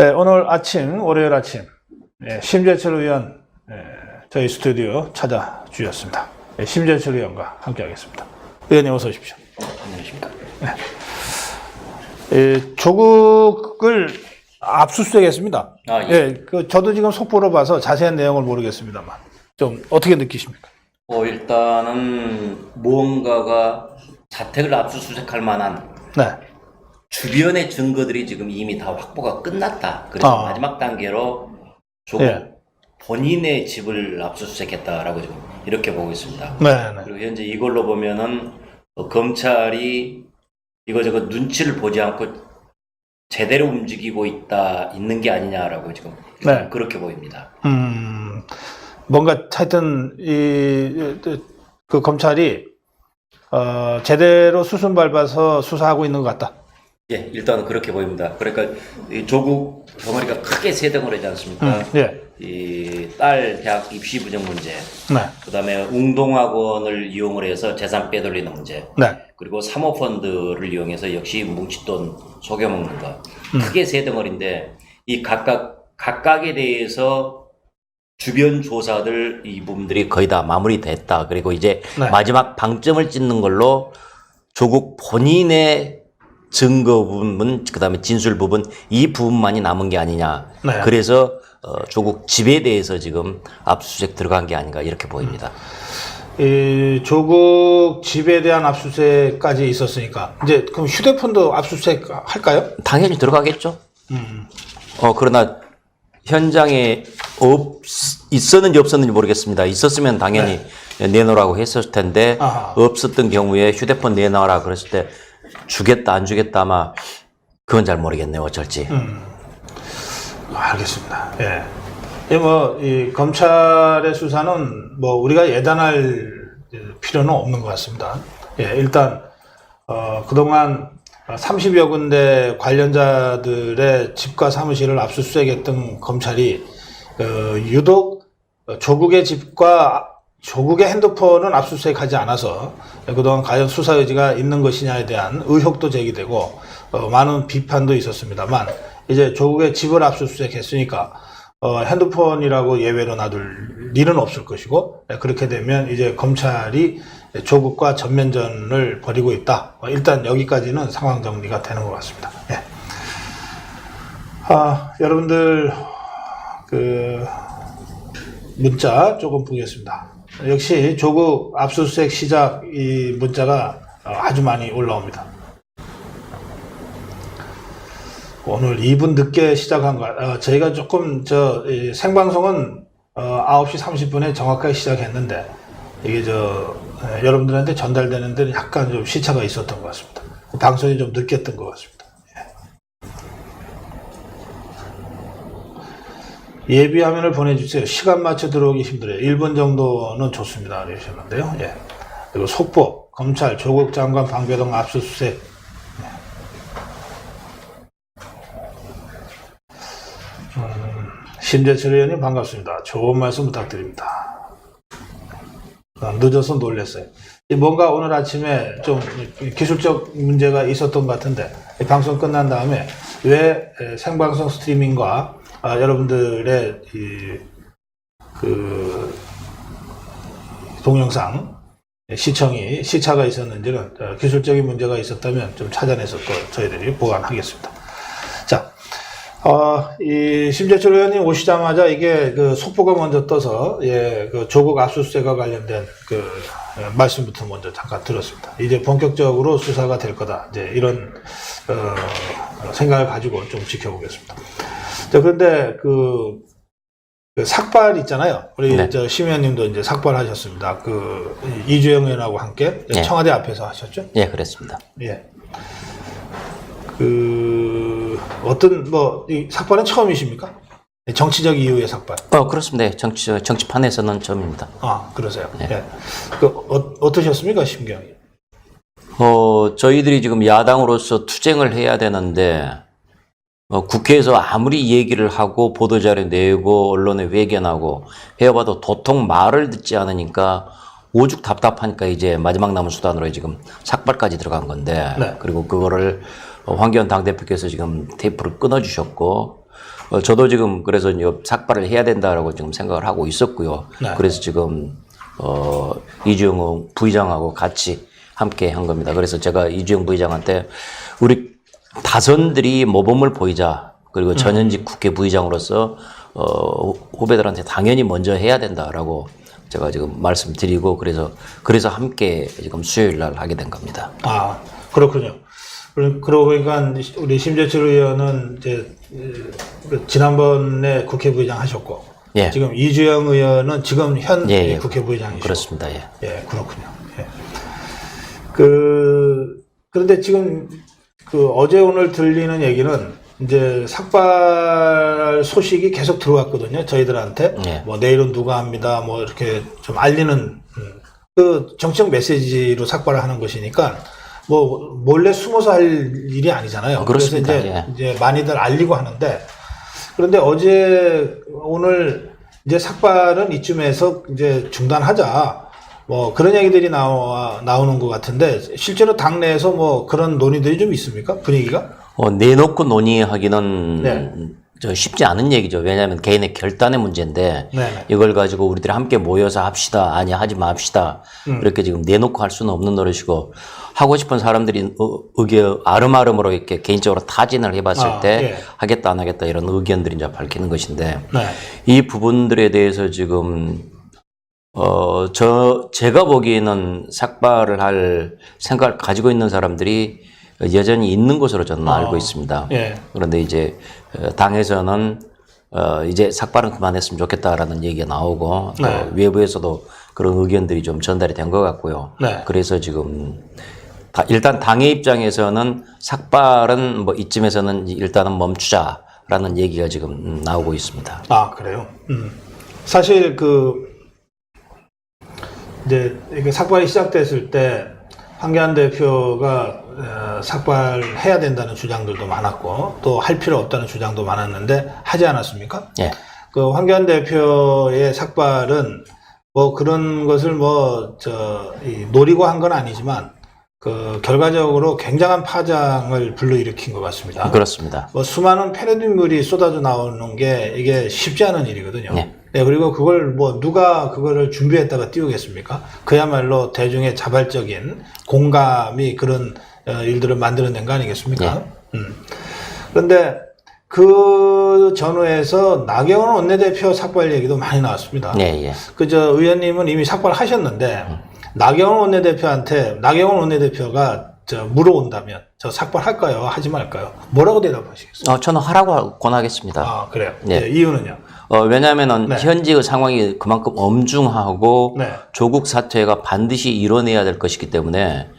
네, 오늘 아침, 월요일 아침, 심재철 의원 저희 스튜디오 찾아주셨습니다. 심재철 의원과 함께하겠습니다. 의원님 어서 오십시오. 안녕하십니까. 조국을 압수수색했습니다. 예. 저도 지금 속보로 봐서 자세한 내용을 모르겠습니다만 좀 어떻게 느끼십니까? 일단은 무언가가 자택을 압수수색할 만한 네. 주변의 증거들이 지금 이미 다 확보가 끝났다. 그래서 마지막 단계로 조국 본인의 집을 압수수색했다라고 지금 이렇게 보고 있습니다. 네. 그리고 현재 이걸로 보면은 검찰이 이거저거 눈치를 보지 않고 제대로 움직이고 있는 게 아니냐라고 지금 그렇게 보입니다. 뭔가 하여튼 그 검찰이 제대로 수순 밟아서 수사하고 있는 것 같다. 예, 일단은 그렇게 보입니다. 그러니까 이 조국 덩어리가 크게 세 덩어리지 않습니까? 이 딸 대학 입시 부정 문제, 그다음에 웅동학원을 이용을 해서 재산 빼돌리는 문제, 그리고 사모펀드를 이용해서 역시 뭉칫돈 속여먹는 것. 크게 세 덩어리인데 이 각각에 대해서 주변 조사들 이 부분들이 거의 다 마무리됐다. 그리고 이제 마지막 방점을 찍는 걸로 조국 본인의 증거 부분, 그 다음에 진술 부분, 이 부분만이 남은 게 아니냐. 그래서 조국 집에 대해서 지금 압수수색 들어간 게 아닌가 이렇게 보입니다. 조국 집에 대한 압수수색까지 있었으니까 이제 그럼 휴대폰도 압수수색 할까요? 당연히 들어가겠죠. 그러나 현장에 있었는지 없었는지 모르겠습니다. 있었으면 당연히 내놓으라고 했을 텐데 없었던 경우에 휴대폰 내놔라 그랬을 때 주겠다 안 주겠다 아마 그건 잘 모르겠네요. 어쩔지. 알겠습니다. 이 검찰의 수사는 뭐 우리가 예단할 필요는 없는 것 같습니다. 일단 그동안 30여 군데 관련자들의 집과 사무실을 압수수색했던 검찰이 유독 조국의 집과 조국의 핸드폰은 압수수색하지 않아서 그동안 과연 수사 의지가 있는 것이냐에 대한 의혹도 제기되고 많은 비판도 있었습니다만 이제 조국의 집을 압수수색했으니까 핸드폰이라고 예외로 놔둘 일은 없을 것이고 그렇게 되면 이제 검찰이 조국과 전면전을 벌이고 있다. 일단 여기까지는 상황 정리가 되는 것 같습니다. 여러분들 그 문자 조금 보겠습니다. 역시 조국 압수수색 시작 이 문자가 아주 많이 올라옵니다. 오늘 2분 늦게 시작한 거 저희가 조금 생방송은 9시 30분에 정확하게 시작했는데 이게 여러분들한테 전달되는 데는 약간 좀 시차가 있었던 것 같습니다. 방송이 좀 늦게 뜬 것 같습니다. 예비 화면을 보내주세요. 시간 맞춰 들어오기 힘들어요. 1분 정도는 좋습니다. 그러셨는데요. 그리고 속보, 검찰, 조국 장관 방배동 압수수색. 심재철 의원님 반갑습니다. 좋은 말씀 부탁드립니다. 늦어서 놀랐어요. 뭔가 오늘 아침에 좀 기술적 문제가 있었던 것 같은데 방송 끝난 다음에 왜 생방송 스트리밍과 여러분들의 그 동영상 시청이 시차가 있었는지는 기술적인 문제가 있었다면 좀 찾아내서 또 저희들이 보완하겠습니다. 자, 이 심재철 의원님 오시자마자 이게 그 속보가 먼저 떠서 그 조국 압수수색과 관련된 그 말씀부터 먼저 잠깐 들었습니다. 이제 본격적으로 수사가 될 거다. 이제 이런 생각을 가지고 좀 지켜보겠습니다. 그런데 그 삭발 있잖아요. 우리 심 의원님도 이제 삭발하셨습니다. 그 이주영 의원하고 함께 청와대 앞에서 하셨죠? 그랬습니다. 이 삭발은 처음이십니까? 정치적 이유의 삭발? 그렇습니다. 정치판에서는 처음입니다. 그러세요. 어떠셨습니까, 심경이? 저희들이 지금 야당으로서 투쟁을 해야 되는데 국회에서 아무리 얘기를 하고 보도자료 내고 언론에 회견하고 해봐도 도통 말을 듣지 않으니까 오죽 답답하니까 이제 마지막 남은 수단으로 지금 삭발까지 들어간 건데 그리고 그거를 황교안 당대표께서 지금 테이프를 끊어주셨고 저도 지금 그래서 이제 삭발을 해야 된다라고 지금 생각을 하고 있었고요. 네. 그래서 지금 이주영 부의장하고 같이 함께 한 겁니다. 그래서 제가 이주영 부의장한테 우리 다선들이 모범을 보이자, 그리고 전현직 국회 부의장으로서 후배들한테 당연히 먼저 해야 된다라고 제가 지금 말씀드리고 그래서 함께 지금 수요일 날 하게 된 겁니다. 아, 그렇군요. 그러고 보니까 우리 심재철 의원은 이제 지난번에 국회 부의장 하셨고, 예. 지금 이주영 의원은 지금 현 예. 국회 부의장이시고. 그렇습니다. 예. 예, 그렇군요. 예. 그런데 지금 어제 오늘 들리는 얘기는 이제 삭발 소식이 계속 들어왔거든요. 저희들한테. 예. 뭐 내일은 누가 합니다. 뭐 이렇게 좀 알리는 그 정치적 메시지로 삭발을 하는 것이니까 뭐 몰래 숨어서 할 일이 아니잖아요. 그렇습니다. 그래서 이제 많이들 알리고 하는데, 그런데 어제 오늘 이제 삭발은 이쯤에서 이제 중단하자, 뭐 그런 얘기들이 나오는 것 같은데, 실제로 당내에서 뭐 그런 논의들이 좀 있습니까? 분위기가? 내놓고 논의하기는 네. 쉽지 않은 얘기죠. 왜냐하면 개인의 결단의 문제인데 네. 이걸 가지고 우리들이 함께 모여서 합시다, 아니 하지 맙시다, 이렇게 지금 내놓고 할 수는 없는 노릇이고, 하고 싶은 사람들이 의견 아름아름으로 이렇게 개인적으로 타진을 해봤을 때 예. 하겠다 안 하겠다 이런 의견들이 이제 밝히는 것인데, 네. 이 부분들에 대해서 지금 제가 보기에는 삭발을 할 생각을 가지고 있는 사람들이 여전히 있는 것으로 저는 알고 있습니다. 예. 그런데 이제 당에서는 이제 삭발은 그만했으면 좋겠다라는 얘기가 나오고, 또 네. 외부에서도 그런 의견들이 좀 전달이 된 것 같고요. 네. 그래서 지금 일단 당의 입장에서는 삭발은 뭐 이쯤에서는 일단은 멈추자라는 얘기가 지금 나오고 있습니다. 아, 그래요? 사실 이제 이게 삭발이 시작됐을 때 황교안 대표가 삭발해야 된다는 주장들도 많았고, 또 할 필요 없다는 주장도 많았는데 하지 않았습니까? 예. 그 황교안 대표의 삭발은 뭐 그런 것을 노리고 한 건 아니지만 결과적으로 굉장한 파장을 불러일으킨 것 같습니다. 그렇습니다. 뭐 수많은 패러디물이 쏟아져 나오는 게 이게 쉽지 않은 일이거든요. 네. 네, 그리고 그걸 누가 그거를 준비했다가 띄우겠습니까? 그야말로 대중의 자발적인 공감이 그런 일들을 만들어낸 거 아니겠습니까? 네. 그런데 그 전후에서 나경원 원내대표 삭발 얘기도 많이 나왔습니다. 예, 예. 의원님은 이미 삭발하셨는데, 나경원 원내대표가 물어온다면 삭발할까요? 하지 말까요? 뭐라고 대답하시겠어요? 저는 하라고 권하겠습니다. 아, 그래요? 네. 네, 이유는요? 왜냐하면은 네. 현지의 상황이 그만큼 엄중하고 네. 조국 사퇴가 반드시 이뤄내야 될 것이기 때문에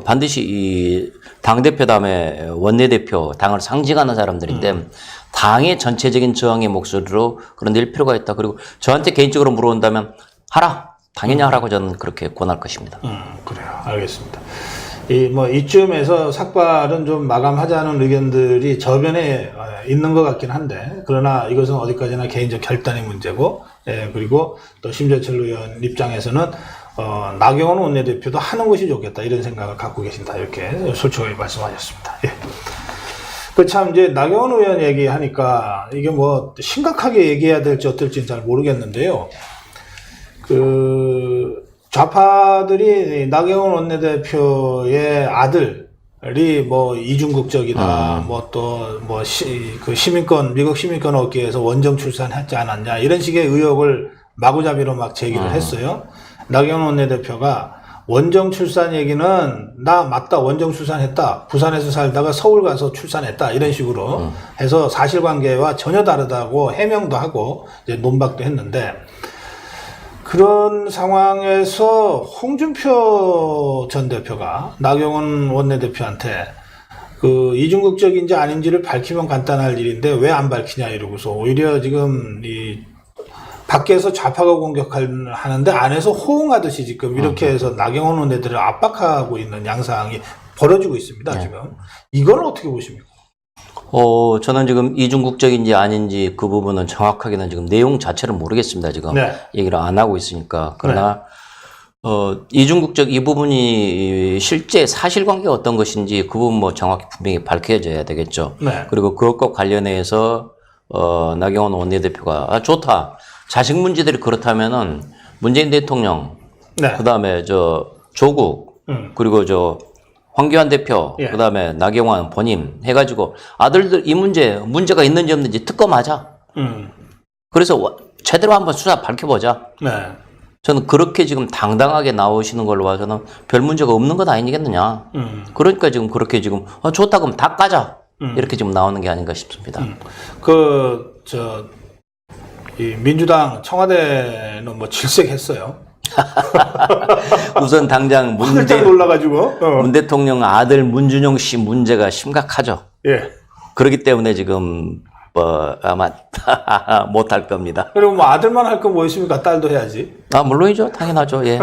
반드시 이 당대표 다음에 원내대표, 당을 상징하는 사람들인데 당의 전체적인 저항의 목소리로 그런 낼 필요가 있다. 그리고 저한테 개인적으로 물어온다면 하라. 당연히 하라고 저는 그렇게 권할 것입니다. 그래요. 알겠습니다. 이쯤에서 삭발은 좀 마감하자는 의견들이 저변에 있는 것 같긴 한데, 그러나 이것은 어디까지나 개인적 결단의 문제고, 그리고 또 심재철 의원 입장에서는 나경원 원내대표도 하는 것이 좋겠다, 이런 생각을 갖고 계신다, 이렇게 솔직하게 말씀하셨습니다. 예. 참 이제 나경원 의원 얘기하니까 이게 뭐 심각하게 얘기해야 될지 어떨지는 잘 모르겠는데요. 좌파들이 나경원 원내대표의 아들이 뭐 이중국적이다, 시민권, 미국 시민권 얻기 위해서 원정 출산했지 않았냐, 이런 식의 의혹을 마구잡이로 막 제기를 했어요. 나경원 원내대표가 원정 출산 얘기는 나 맞다, 원정 출산했다, 부산에서 살다가 서울 가서 출산했다, 이런 식으로 해서 사실관계와 전혀 다르다고 해명도 하고 이제 논박도 했는데, 그런 상황에서 홍준표 전 대표가 나경원 원내대표한테 이중국적인지 아닌지를 밝히면 간단할 일인데 왜 안 밝히냐 이러고서 오히려 지금 밖에서 좌파가 공격하는데 안에서 호응하듯이 지금 이렇게 해서 나경원 원내대표를 압박하고 있는 양상이 벌어지고 있습니다. 지금 이걸 어떻게 보십니까? 저는 지금 이중국적인지 아닌지 그 부분은 정확하게는 지금 내용 자체를 모르겠습니다. 지금 네. 얘기를 안 하고 있으니까. 그러나 이중국적 이 부분이 실제 사실관계가 어떤 것인지 그 부분 뭐 정확히 분명히 밝혀져야 되겠죠. 네. 그리고 그것과 관련해서 나경원 원내대표가 좋다. 자식 문제들이 그렇다면은 문재인 대통령, 네. 그다음에 조국, 그리고 황교안 대표, 예. 그다음에 나경원 본인 해가지고 아들들 이 문제가 있는지 없는지 특검하자. 그래서 제대로 한번 수사 밝혀보자. 네. 저는 그렇게 지금 당당하게 나오시는 걸로 봐서는 별 문제가 없는 것 아니겠느냐. 그러니까 지금 그렇게 지금 좋다 그럼 다 까자. 이렇게 지금 나오는 게 아닌가 싶습니다. 이 민주당 청와대는 뭐 질색했어요. 우선 당장 깜짝 놀라가지고 문 대통령 아들 문준용 씨 문제가 심각하죠. 예. 그렇기 때문에 지금 아마 못할 겁니다. 그리고 뭐 아들만 할 거 뭐 있습니까? 딸도 해야지. 물론이죠. 당연하죠. 예.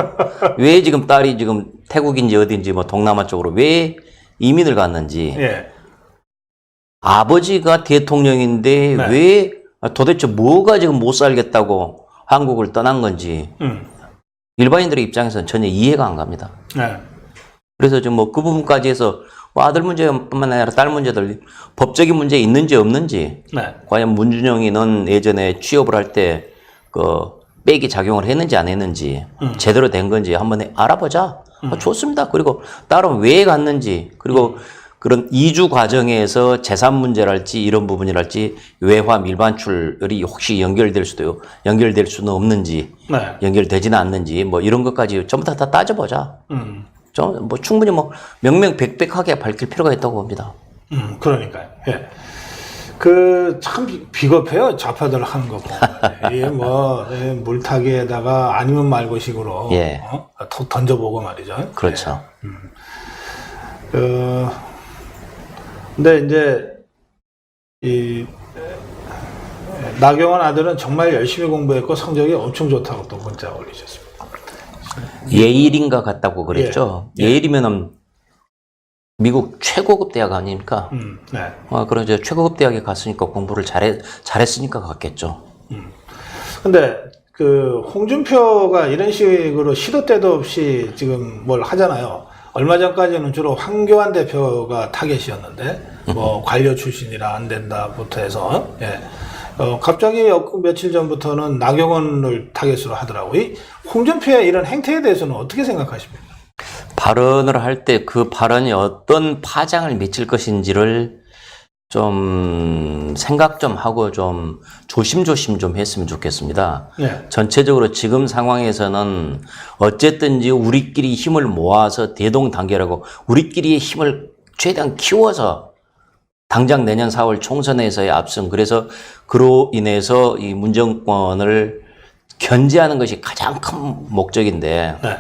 왜 지금 딸이 지금 태국인지 어딘지 뭐 동남아 쪽으로 왜 이민을 갔는지. 예. 아버지가 대통령인데 네. 왜 도대체 뭐가 지금 못 살겠다고 한국을 떠난 건지 일반인들의 입장에서는 전혀 이해가 안 갑니다. 네. 그래서 지금 뭐 그 부분까지 해서 아들 문제뿐만 아니라 딸 문제들 법적인 문제 있는지 없는지 네. 과연 문준영이 넌 예전에 취업을 할 때 백이 작용을 했는지 안 했는지 제대로 된 건지 한번 알아보자. 좋습니다. 그리고 딸은 왜 갔는지 그리고 그런 이주 과정에서 재산 문제랄지 이런 부분이랄지 외화 밀반출이 혹시 연결될 수는 없는지 네. 연결되지는 않는지 뭐 이런 것까지 전부 다 따져보자. 좀 뭐 충분히 뭐 명명백백하게 밝힐 필요가 있다고 봅니다. 그러니까요. 예. 참 비겁해요. 좌파들 하는 거 보면. 이게 물타기에다가 아니면 말고식으로 예. 던져보고 말이죠. 그렇죠. 예. 근데 이제 나경원 아들은 정말 열심히 공부했고 성적이 엄청 좋다고 또 문자 올리셨습니다. 예일인가 같다고 그랬죠. 예. 예일이면은 미국 최고급 대학 아닙니까? 네. 그럼 이제 최고급 대학에 갔으니까 공부를 잘했으니까 갔겠죠. 근데 홍준표가 이런 식으로 시도 때도 없이 지금 뭘 하잖아요. 얼마 전까지는 주로 황교안 대표가 타겟이었는데 뭐 관료 출신이라 안 된다부터 해서 예. 갑자기 며칠 전부터는 나경원을 타겟으로 하더라고요. 이 홍준표의 이런 행태에 대해서는 어떻게 생각하십니까? 발언을 할 때 그 발언이 어떤 파장을 미칠 것인지를 좀 생각 좀 하고 좀 조심조심 좀 했으면 좋겠습니다. 네. 전체적으로 지금 상황에서는 어쨌든지 우리끼리 힘을 모아서 대동단결하고 우리끼리의 힘을 최대한 키워서 당장 내년 4월 총선에서의 압승, 그래서 그로 인해서 이 문정권을 견제하는 것이 가장 큰 목적인데 네.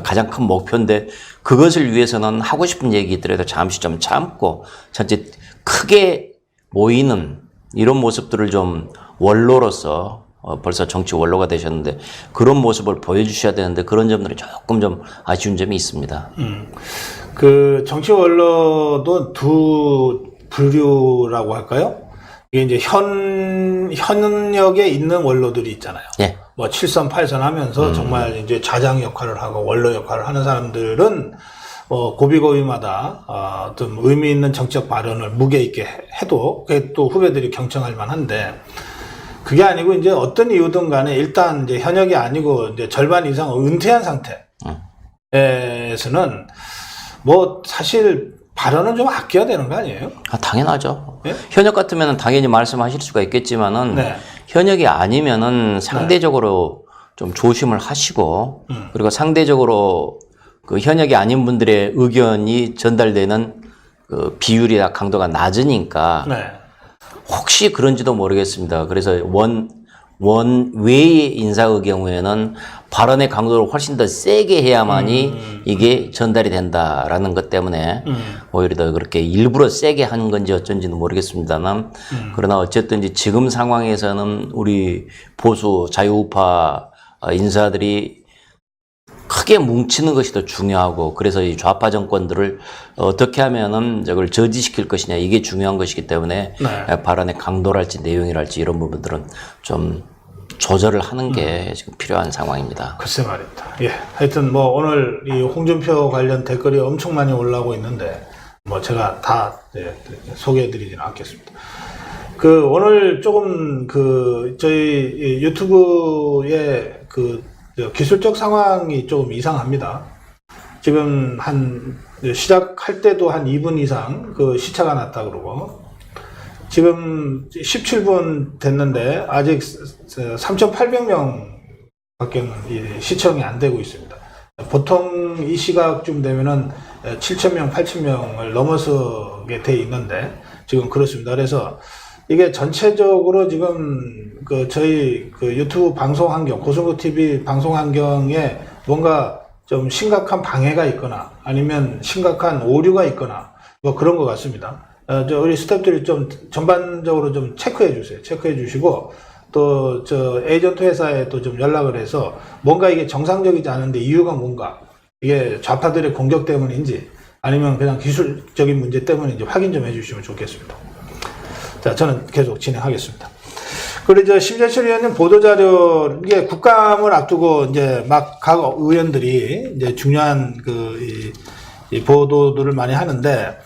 가장 큰 목표인데 그것을 위해서는 하고 싶은 얘기 있더라도 잠시 좀 참고 전체 크게 모이는 이런 모습들을 좀 원로로서 벌써 정치 원로가 되셨는데 그런 모습을 보여주셔야 되는데 그런 점들이 조금 좀 아쉬운 점이 있습니다. 정치 원로도 두 부류라고 할까요? 이게 이제 현역에 있는 원로들이 있잖아요. 예. 뭐 7선 8선 하면서 정말 이제 좌장 역할을 하고 원로 역할을 하는 사람들은 고비고비마다 좀 의미 있는 정책 발언을 무게 있게 해도 그게 또 후배들이 경청할 만한데 그게 아니고 이제 어떤 이유든 간에 일단 이제 현역이 아니고 이제 절반 이상 은퇴한 상태에서는 뭐 사실 발언은 좀 아껴야 되는 거 아니에요? 당연하죠. 예? 현역 같으면 당연히 말씀하실 수가 있겠지만은 네. 현역이 아니면은 상대적으로 좀 조심을 하시고 그리고 상대적으로 그 현역이 아닌 분들의 의견이 전달되는 그 비율이나 강도가 낮으니까 네. 혹시 그런지도 모르겠습니다. 그래서 원 외의 인사의 경우에는 발언의 강도를 훨씬 더 세게 해야만이 이게 전달이 된다라는 것 때문에 오히려 더 그렇게 일부러 세게 하는 건지 어쩐지는 모르겠습니다만 그러나 어쨌든지 지금 상황에서는 우리 보수 자유우파 인사들이 크게 뭉치는 것이 더 중요하고 그래서 이 좌파 정권들을 어떻게 하면은 저걸 저지시킬 것이냐 이게 중요한 것이기 때문에 네. 발언의 강도랄지 내용이랄지 이런 부분들은 좀 조절을 하는 게 지금 필요한 상황입니다. 글쎄 말입니다. 예. 하여튼 뭐 오늘 이 홍준표 관련 댓글이 엄청 많이 올라오고 있는데 뭐 제가 다 소개해 드리지는 않겠습니다. 오늘 조금 저희 유튜브의 기술적 상황이 조금 이상합니다. 지금 시작할 때도 한 2분 이상 시차가 났다 그러고, 지금 17분 됐는데 아직 3,800명 밖에는 시청이 안 되고 있습니다. 보통 이 시각쯤 되면은 7,000명, 8,000명을 넘어서게 돼 있는데 지금 그렇습니다. 그래서 이게 전체적으로 지금 저희 유튜브 방송 환경, 고승구 TV 방송 환경에 뭔가 좀 심각한 방해가 있거나 아니면 심각한 오류가 있거나 뭐 그런 것 같습니다. 우리 스태프들이 좀 전반적으로 좀 체크해 주세요. 체크해 주시고 또 에이전트 회사에 또 좀 연락을 해서 뭔가 이게 정상적이지 않은데 이유가 뭔가, 이게 좌파들의 공격 때문인지 아니면 그냥 기술적인 문제 때문인지 확인 좀 해주시면 좋겠습니다. 자, 저는 계속 진행하겠습니다. 그리고 심재철 의원님 보도자료, 이게 국감을 앞두고 이제 막 각 의원들이 이제 중요한 이 보도들을 많이 하는데,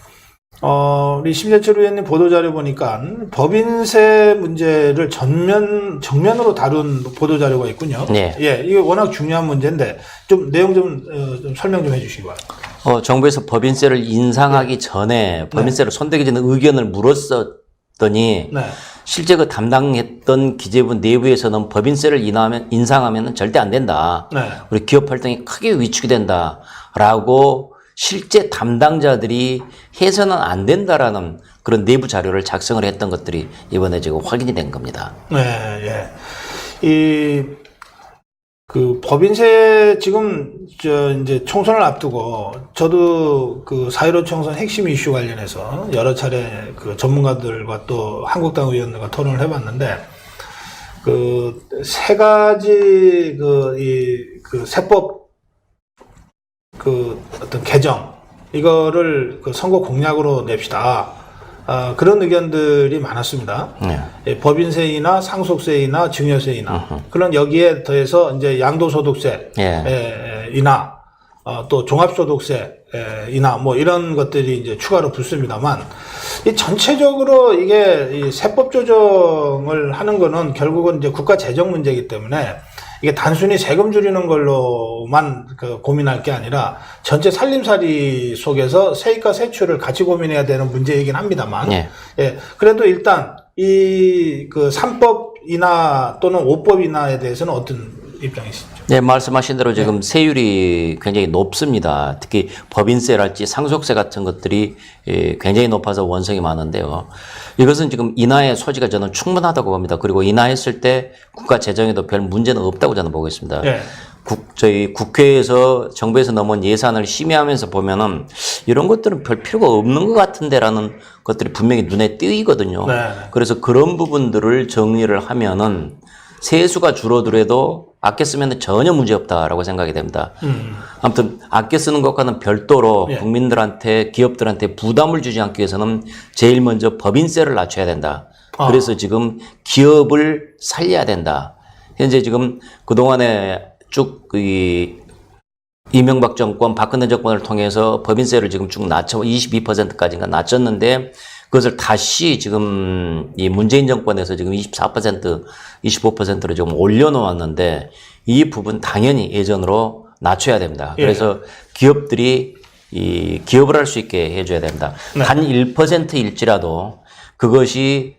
우리 심재철 의원님 보도자료 보니까 법인세 문제를 정면으로 다룬 보도자료가 있군요. 네. 예, 이게 워낙 중요한 문제인데 좀 내용 좀 설명 좀 해주시기 바랍니다. 정부에서 법인세를 인상하기 전에 법인세를 손대기 전에 의견을 물었었더니 네. 실제 담당했던 기재부 내부에서는 법인세를 인상하면 절대 안 된다. 네. 우리 기업 활동이 크게 위축이 된다라고 실제 담당자들이 해서는 안 된다라는 그런 내부 자료를 작성을 했던 것들이 이번에 지금 확인이 된 겁니다. 네, 예. 법인세 지금 이제 총선을 앞두고 저도 4.15 총선 핵심 이슈 관련해서 여러 차례 전문가들과 또 한국당 의원들과 토론을 해봤는데, 세 가지 세법 어떤 개정, 이거를 선거 공약으로 냅시다. 그런 의견들이 많았습니다. 예, 법인세이나 상속세이나 증여세이나 그런 여기에 더해서 이제 양도소득세 이나 또 종합소득세이나 뭐 이런 것들이 이제 추가로 붙습니다만, 이 전체적으로 이게 이 세법 조정을 하는 거는 결국은 이제 국가 재정 문제이기 때문에 이게 단순히 세금 줄이는 걸로만 고민할 게 아니라 전체 살림살이 속에서 세입과 세출을 같이 고민해야 되는 문제이긴 합니다만, 예, 그래도 일단 이 3법 인하 또는 5법 인하에 대해서는 어떤 입장이시죠? 네, 말씀하신 대로 지금 세율이 굉장히 높습니다. 특히 법인세랄지 상속세 같은 것들이 굉장히 높아서 원성이 많은데요. 이것은 지금 인하의 소지가 저는 충분하다고 봅니다. 그리고 인하했을 때 국가 재정에도 별 문제는 없다고 저는 보고 있습니다. 네. 저희 국회에서 정부에서 넘은 예산을 심의하면서 보면은 이런 것들은 별 필요가 없는 것 같은데라는 것들이 분명히 눈에 띄거든요. 네. 그래서 그런 부분들을 정리를 하면은 세수가 줄어들어도 아껴 쓰면 전혀 문제 없다라고 생각이 됩니다. 아무튼 아껴 쓰는 것과는 별도로 국민들한테, 기업들한테 부담을 주지 않기 위해서는 제일 먼저 법인세를 낮춰야 된다. 그래서 지금 기업을 살려야 된다. 현재 지금 그동안에 쭉 이명박 정권, 박근혜 정권을 통해서 법인세를 지금 쭉 낮춰 22%까지인가 낮췄는데, 그것을 다시 지금 이 문재인 정권에서 지금 24%, 25%로 지금 올려놓았는데, 이 부분 당연히 예전으로 낮춰야 됩니다. 그래서 기업들이 기업을 할 수 있게 해줘야 됩니다. 단 1%일지라도 그것이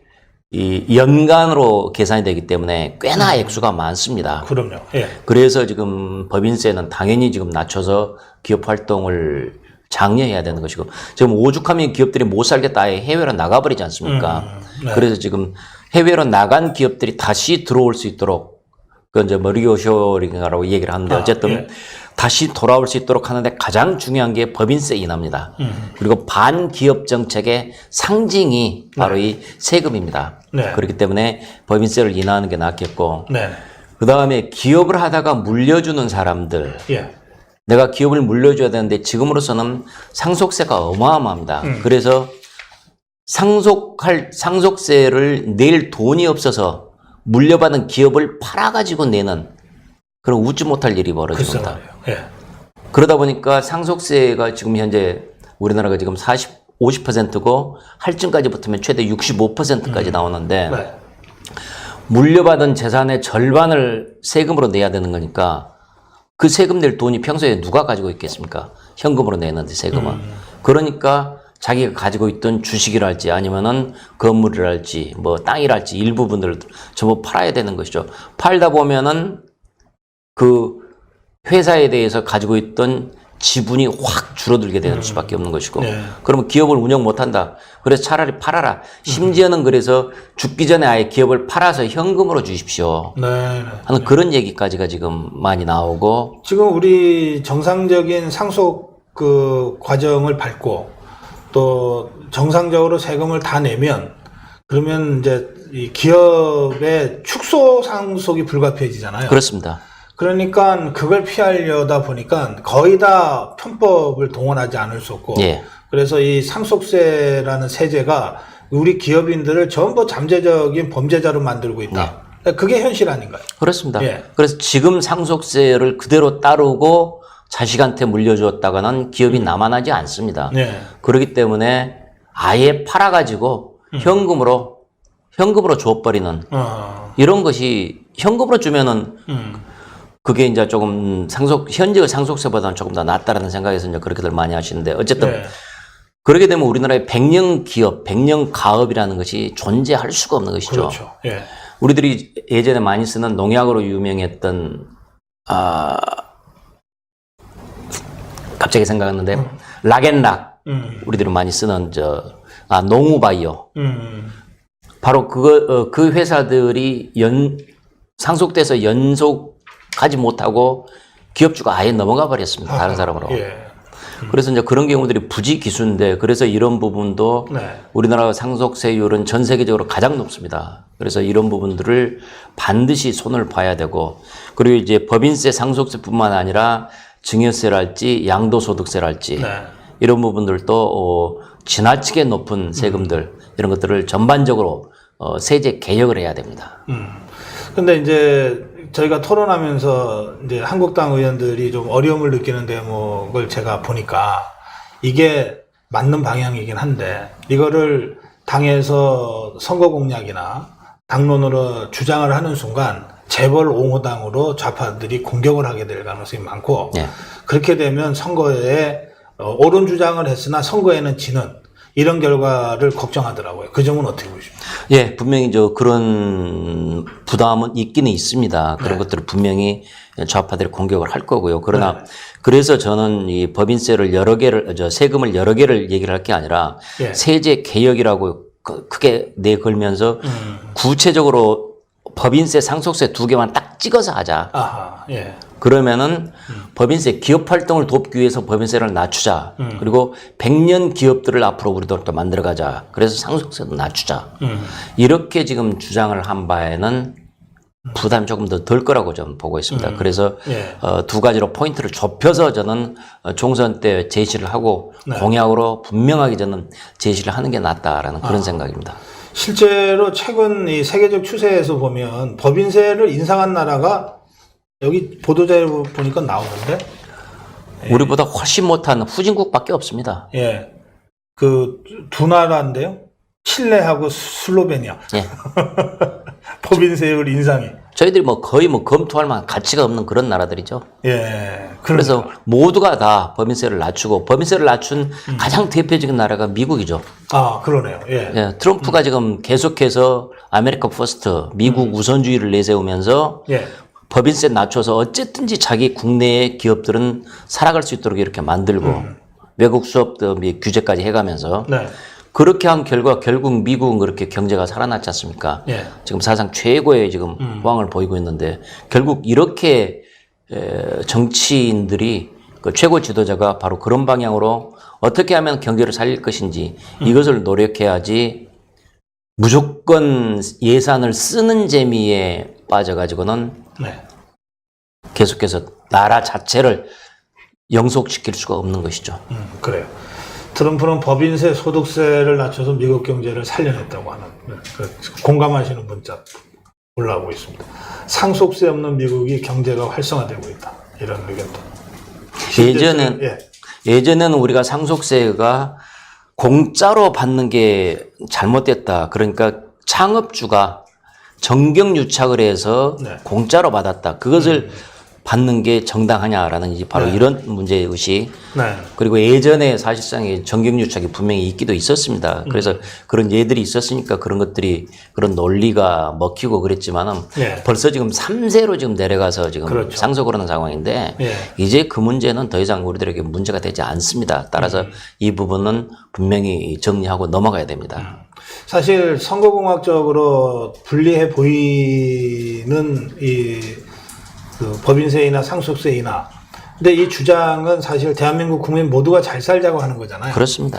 연간으로 계산이 되기 때문에 꽤나 액수가 많습니다. 그럼요. 예. 그래서 지금 법인세는 당연히 지금 낮춰서 기업 활동을 장려해야 되는 것이고, 지금 오죽하면 기업들이 못 살겠다 아예 해외로 나가버리지 않습니까? 그래서 지금 해외로 나간 기업들이 다시 들어올 수 있도록, 그 이제 머리쇼링이라고 얘기를 하는데, 어쨌든 다시 돌아올 수 있도록 하는데 가장 중요한 게 법인세 인하입니다. 그리고 반기업 정책의 상징이 바로 이 세금입니다. 그렇기 때문에 법인세를 인하하는 게 낫겠고, 그 다음에 기업을 하다가 물려주는 사람들, 내가 기업을 물려줘야 되는데 지금으로서는 상속세가 어마어마합니다. 그래서 상속세를 낼 돈이 없어서 물려받은 기업을 팔아가지고 내는 그런 웃지 못할 일이 벌어집니다. 그러다 보니까 상속세가 지금 현재 우리나라가 지금 50%고 할증까지 붙으면 최대 65%까지 나오는데 네. 물려받은 재산의 절반을 세금으로 내야 되는 거니까 그 세금 낼 돈이 평소에 누가 가지고 있겠습니까? 현금으로 내는데 세금은. 그러니까 자기가 가지고 있던 주식이랄지 아니면은 건물이랄지 뭐 땅이랄지 일부분들을 전부 팔아야 되는 것이죠. 팔다 보면은 그 회사에 대해서 가지고 있던 지분이 확 줄어들게 되는 수밖에 없는 것이고 네. 그러면 기업을 운영 못한다. 그래서 차라리 팔아라. 심지어는 그래서 죽기 전에 아예 기업을 팔아서 현금으로 주십시오. 네. 하는 그런 얘기까지가 지금 많이 나오고 지금 우리 정상적인 상속 그 과정을 밟고 또 정상적으로 세금을 다 내면 그러면 이제 이 기업의 축소 상속이 불가피해지잖아요. 그렇습니다. 그러니까 그걸 피하려다 보니까 거의 다 편법을 동원하지 않을 수 없고 예. 그래서 이 상속세라는 세제가 우리 기업인들을 전부 잠재적인 범죄자로 만들고 있다. 그게 현실 아닌가요? 그렇습니다. 예. 그래서 지금 상속세를 그대로 따르고 자식한테 물려주었다가는 기업이 남아나지 않습니다. 네. 그렇기 때문에 아예 팔아가지고 현금으로 줘버리는 이런 것이 현금으로 주면은 그게 이제 조금 현재 상속세보다는 조금 더 낫다라는 생각에서 이제 그렇게들 많이 하시는데 어쨌든 네. 그렇게 되면 우리나라의 백년 기업, 백년 가업이라는 것이 존재할 수가 없는 것이죠. 그렇죠. 예. 우리들이 예전에 많이 쓰는 농약으로 유명했던 갑자기 생각났는데 락앤락 우리들이 많이 쓰는 농우바이오 바로 그 회사들이 상속돼서 연속하지 못하고 기업주가 아예 넘어가 버렸습니다. 다른 사람으로. 예. 그래서 이제 그런 경우들이 부지기수인데 그래서 이런 부분도 네. 우리나라 상속세율은 전 세계적으로 가장 높습니다. 그래서 이런 부분들을 반드시 손을 봐야 되고 그리고 이제 법인세 상속세뿐만 아니라 증여세랄지 양도소득세랄지 네. 이런 부분들도 지나치게 높은 세금들 이런 것들을 전반적으로 세제 개혁을 해야 됩니다. 근데 이제 저희가 토론하면서 이제 한국당 의원들이 좀 어려움을 느끼는 대목을 제가 보니까 이게 맞는 방향이긴 한데 이거를 당에서 선거 공약이나 당론으로 주장을 하는 순간 재벌 옹호당으로 좌파들이 공격을 하게 될 가능성이 많고 네. 그렇게 되면 선거에 옳은 주장을 했으나 선거에는 지는 이런 결과를 걱정하더라고요. 그 점은 어떻게 보십니까? 예, 분명히 그런 부담은 있기는 있습니다. 그런 것들을 분명히 좌파들이 공격을 할 거고요. 그러나 그래서 저는 이 법인세를 세금을 여러 개를 얘기를 할 게 아니라 세제 개혁이라고 크게 내걸면서 구체적으로 법인세, 상속세 두 개만 딱 찍어서 하자. 아하, 예. 그러면은 법인세, 기업 활동을 돕기 위해서 법인세를 낮추자. 그리고 100년 기업들을 앞으로 우리도 또 만들어가자. 그래서 상속세도 낮추자. 이렇게 지금 주장을 한 바에는 부담이 조금 더 덜 거라고 저는 보고 있습니다. 그래서 두 가지로 포인트를 좁혀서 저는 총선 때 제시를 하고 공약으로 분명하게 저는 제시를 하는 게 낫다라는 그런 생각입니다. 실제로 최근 이 세계적 추세에서 보면 법인세를 인상한 나라가 여기 보도자료 보니까 나오는데 우리보다 훨씬 못한 후진국밖에 없습니다. 예, 그 두 나라인데요. 칠레하고 슬로베니아. 예. 법인세율 인상이. 저희들이 거의 검토할 만한 가치가 없는 그런 나라들이죠. 예. 그래서 모두가 다 법인세를 낮추고 법인세를 낮춘 가장 대표적인 나라가 미국이죠. 아, 그러네요. 예. 예, 트럼프가 지금 계속해서 아메리카 퍼스트, 미국 우선주의를 내세우면서 법인세 낮춰서 어쨌든지 자기 국내의 기업들은 살아갈 수 있도록 이렇게 만들고 외국 수업도 규제까지 해가면서 그렇게 한 결과 결국 미국은 그렇게 경제가 살아났지 않습니까? 지금 사상 최고의 지금 호황을 보이고 있는데 결국 이렇게 정치인들이 그 최고 지도자가 바로 그런 방향으로 어떻게 하면 경제를 살릴 것인지 이것을 노력해야지 무조건 예산을 쓰는 재미에 빠져가지고는 계속해서 나라 자체를 영속시킬 수가 없는 것이죠. 그래요. 트럼프는 법인세, 소득세를 낮춰서 미국 경제를 살려냈다고 하는 공감하시는 문자 올라오고 있습니다. 상속세 없는 미국이 경제가 활성화되고 있다. 이런 의견도. 예전에는 우리가 상속세가 공짜로 받는 게 잘못됐다. 그러니까 창업주가 정경유착을 해서 네. 공짜로 받았다. 그것을 받는 게 정당하냐라는 이제 바로 네. 이런 문제의식. 네. 그리고 예전에 사실상 정경유착이 분명히 있기도 있었습니다. 그래서 그런 예들이 있었으니까 그런 것들이 그런 논리가 먹히고 그랬지만은 네. 벌써 지금 3세로 지금 내려가서 지금 그렇죠. 상속을 하는 상황인데 네. 이제 그 문제는 더 이상 우리들에게 문제가 되지 않습니다. 따라서 이 부분은 분명히 정리하고 넘어가야 됩니다. 사실 선거공학적으로 불리해 보이는 그 법인세이나 상속세이나 근데 이 주장은 사실 대한민국 국민 모두가 잘 살자고 하는 거잖아요. 그렇습니다.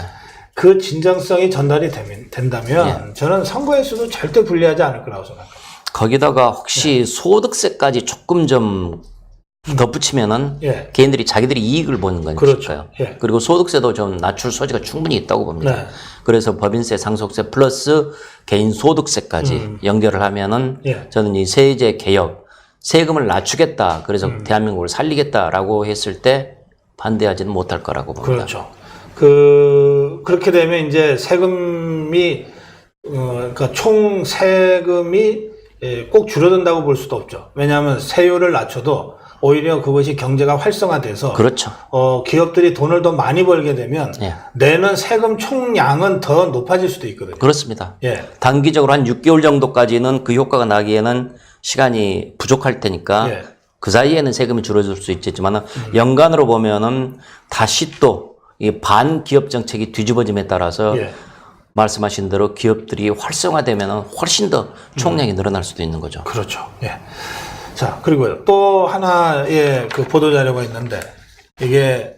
그 진정성이 전달이 된다면 저는 선거에서도 절대 불리하지 않을 거라고 생각합니다. 거기다가 혹시 소득세까지 조금 좀 덧붙이면은 예. 개인들이 자기들이 이익을 보는 거니까요. 그렇죠. 예. 그리고 소득세도 좀 낮출 소지가 충분히 있다고 봅니다. 네. 그래서 법인세, 상속세 플러스 개인 소득세까지 연결을 하면은 예. 저는 이 세제 개혁, 세금을 낮추겠다. 그래서 대한민국을 살리겠다라고 했을 때 반대하지는 못할 거라고 봅니다. 그렇죠. 그렇게 되면 이제 세금이 그러니까 총 세금이 꼭 줄어든다고 볼 수도 없죠. 왜냐하면 세율을 낮춰도 오히려 그것이 경제가 활성화돼서 그렇죠. 기업들이 돈을 더 많이 벌게 되면 예. 내는 세금 총량은 더 높아질 수도 있거든요. 그렇습니다. 예. 단기적으로 한 6개월 정도까지는 그 효과가 나기에는 시간이 부족할 테니까 예. 그 사이에는 세금이 줄어들 수 있겠지만 연간으로 보면은 다시 또 이 반기업 정책이 뒤집어짐에 따라서 예. 말씀하신 대로 기업들이 활성화되면은 훨씬 더 총량이 늘어날 수도 있는 거죠. 그렇죠. 예. 자, 그리고요. 또 하나의 그 보도자료가 있는데, 이게,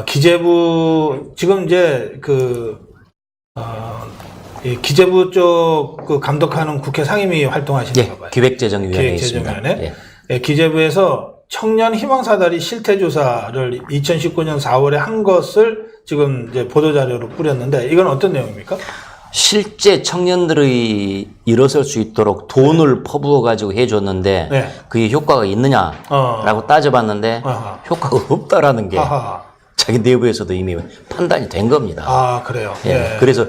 기재부, 지금 이제 이 기재부 쪽 그 감독하는 국회 상임위 활동하시는가 봐요. 기획재정위원회에 있습니다. 기획재정위원회. 예, 기재부에서 청년 희망사다리 실태조사를 2019년 4월에 한 것을 지금 이제 보도자료로 뿌렸는데, 이건 어떤 내용입니까? 실제 청년들이 일어설 수 있도록 돈을 퍼부어 가지고 해줬는데 네. 그게 효과가 있느냐라고 따져봤는데 아하. 효과가 없다라는 게 아하. 자기 내부에서도 이미 판단이 된 겁니다. 아, 그래요. 예. 그래서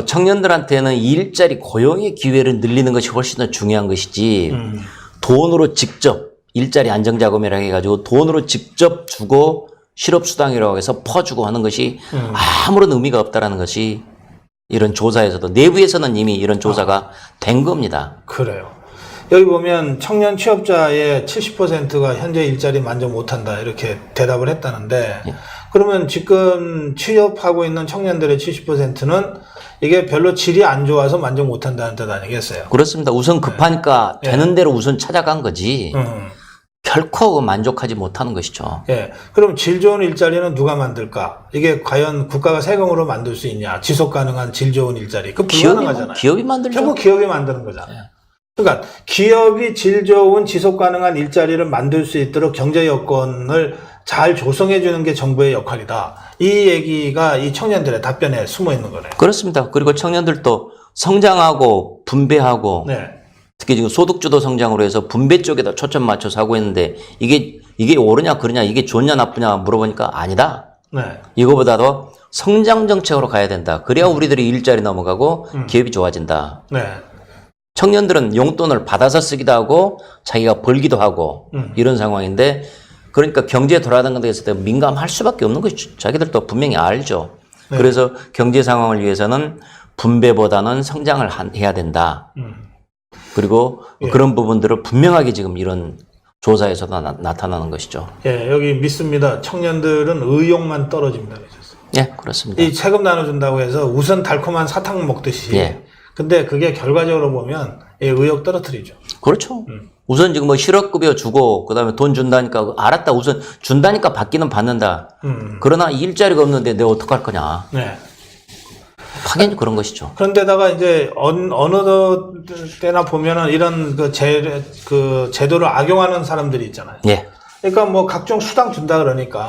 청년들한테는 일자리 고용의 기회를 늘리는 것이 훨씬 더 중요한 것이지 돈으로 직접 일자리 안정자금이라고 해가지고 돈으로 직접 주고 실업수당이라고 해서 퍼주고 하는 것이 아무런 의미가 없다라는 것이 이런 조사에서도 내부에서는 이미 이런 조사가 된 겁니다. 그래요. 여기 보면 청년 취업자의 70%가 현재 일자리 만족 못한다 이렇게 대답을 했다는데 그러면 지금 취업하고 있는 청년들의 70%는 이게 별로 질이 안 좋아서 만족 못한다는 뜻 아니겠어요? 그렇습니다. 우선 급하니까 되는 대로 우선 찾아간 거지 결코 만족하지 못하는 것이죠. 예. 그럼 질 좋은 일자리는 누가 만들까? 이게 과연 국가가 세금으로 만들 수 있냐? 지속 가능한 질 좋은 일자리. 그 불가능하잖아요. 기업이 만들죠. 결국 기업이 만드는 거잖아요. 그러니까 기업이 질 좋은 지속 가능한 일자리를 만들 수 있도록 경제 여건을 잘 조성해 주는 게 정부의 역할이다. 이 얘기가 이 청년들의 답변에 숨어 있는 거네요. 그렇습니다. 그리고 청년들도 성장하고 분배하고 네. 특히 지금 소득주도 성장으로 해서 분배 쪽에다 초점 맞춰서 하고 있는데 이게 옳으냐 그러냐 이게 좋냐 나쁘냐 물어보니까 아니다. 네. 이거보다도 성장 정책으로 가야 된다. 그래야 우리들이 일자리 넘어가고 기업이 좋아진다. 네. 청년들은 용돈을 받아서 쓰기도 하고 자기가 벌기도 하고 이런 상황인데 그러니까 경제에 돌아가는 것에 대해서 민감할 수밖에 없는 것이죠. 자기들도 분명히 알죠. 네. 그래서 경제 상황을 위해서는 분배보다는 성장을 해야 된다. 그리고 그런 부분들을 분명하게 지금 이런 조사에서도 나타나는 것이죠. 예, 여기 믿습니다. 청년들은 의욕만 떨어집니다. 그러셨어요. 예, 그렇습니다. 이 세금 나눠준다고 해서 우선 달콤한 사탕 먹듯이. 예. 근데 그게 결과적으로 보면 의욕 떨어뜨리죠. 그렇죠. 우선 지금 뭐 실업급여 주고 그다음에 돈 준다니까 알았다. 우선 준다니까 받기는 받는다. 그러나 일자리가 없는데 내가 어떡할 거냐. 네. 확연히 그런 것이죠. 그런데다가 이제 어느 때나 보면은 이런 그 제도를 악용하는 사람들이 있잖아요. 예. 그러니까 뭐 각종 수당 준다 그러니까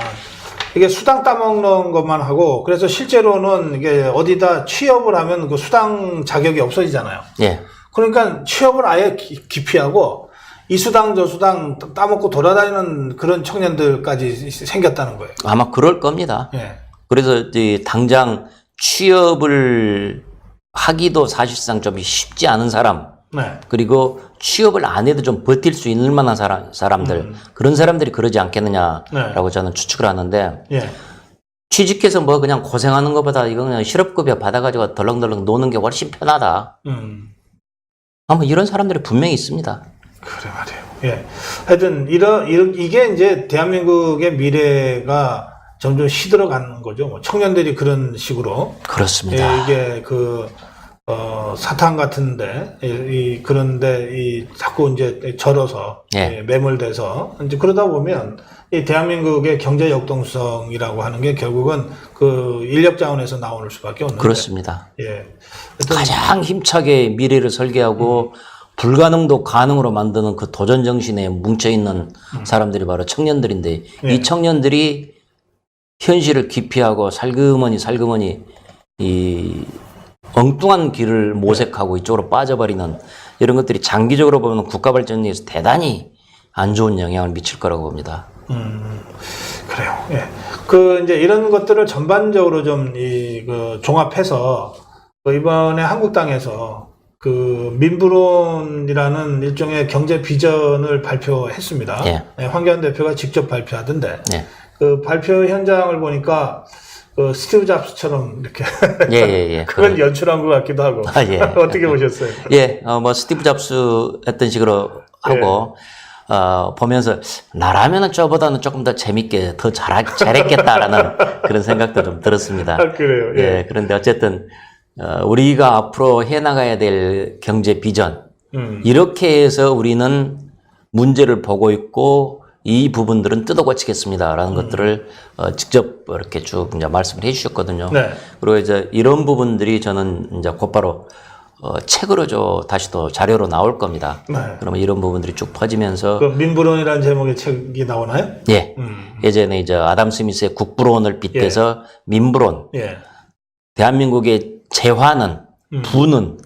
이게 수당 따먹는 것만 하고 그래서 실제로는 이게 어디다 취업을 하면 그 수당 자격이 없어지잖아요. 예. 그러니까 취업을 아예 기피하고 이 수당 저 수당 따먹고 돌아다니는 그런 청년들까지 생겼다는 거예요. 아마 그럴 겁니다. 예. 그래서 이제 당장 취업을 하기도 사실상 좀 쉽지 않은 사람, 네. 그리고 취업을 안 해도 좀 버틸 수 있는 만한 사람들, 그런 사람들이 그러지 않겠느냐라고 네. 저는 추측을 하는데, 예. 취직해서 뭐 그냥 고생하는 것보다 이거 그냥 실업급여 받아가지고 덜렁덜렁 노는 게 훨씬 편하다. 아마 이런 사람들이 분명히 있습니다. 그래 말이에요. 예. 하여튼 이게 이제 대한민국의 미래가 점점 시들어가는 거죠. 뭐 청년들이 그런 식으로. 그렇습니다. 예, 이게 사탕 같은데, 그런데 자꾸 이제 절어서, 예. 예, 매몰돼서, 이제 그러다 보면, 이 대한민국의 경제 역동성이라고 하는 게 결국은 그 인력 자원에서 나올 수밖에 없는데. 그렇습니다. 예. 가장 힘차게 미래를 설계하고 불가능도 가능으로 만드는 그 도전 정신에 뭉쳐있는 사람들이 바로 청년들인데, 예. 이 청년들이 현실을 기피하고 살그머니 이 엉뚱한 길을 모색하고 이쪽으로 빠져버리는 이런 것들이 장기적으로 보면 국가 발전에서 대단히 안 좋은 영향을 미칠 거라고 봅니다. 그래요. 예. 이제 이런 것들을 전반적으로 좀 종합해서 이번에 한국당에서 민부론이라는 일종의 경제 비전을 발표했습니다. 예. 예, 황교안 대표가 직접 발표하던데. 네. 발표 현장을 보니까 스티브 잡스처럼 이렇게 예. 그걸 연출한 것 같기도 하고. 예. 어떻게 보셨어요? 예, 뭐 스티브 잡스 했던 식으로 하고 보면서 나라면은 저보다는 조금 더 재밌게 더 잘했겠다라는 그런 생각도 좀 들었습니다. 아, 그래요. 예. 예, 그런데 어쨌든 우리가 앞으로 해나가야 될 경제 비전 이렇게 해서 우리는 문제를 보고 있고 이 부분들은 뜯어 고치겠습니다라는 것들을 직접 이렇게 쭉 이제 말씀을 해주셨거든요. 네. 그리고 이제 이런 부분들이 저는 이제 곧바로 책으로 다시 또 자료로 나올 겁니다. 네. 그러면 이런 부분들이 쭉 퍼지면서 민부론이라는 제목의 책이 나오나요? 예, 예전에 이제 아담 스미스의 국부론을 빗대서 민부론, 예. 대한민국의 재화는 부는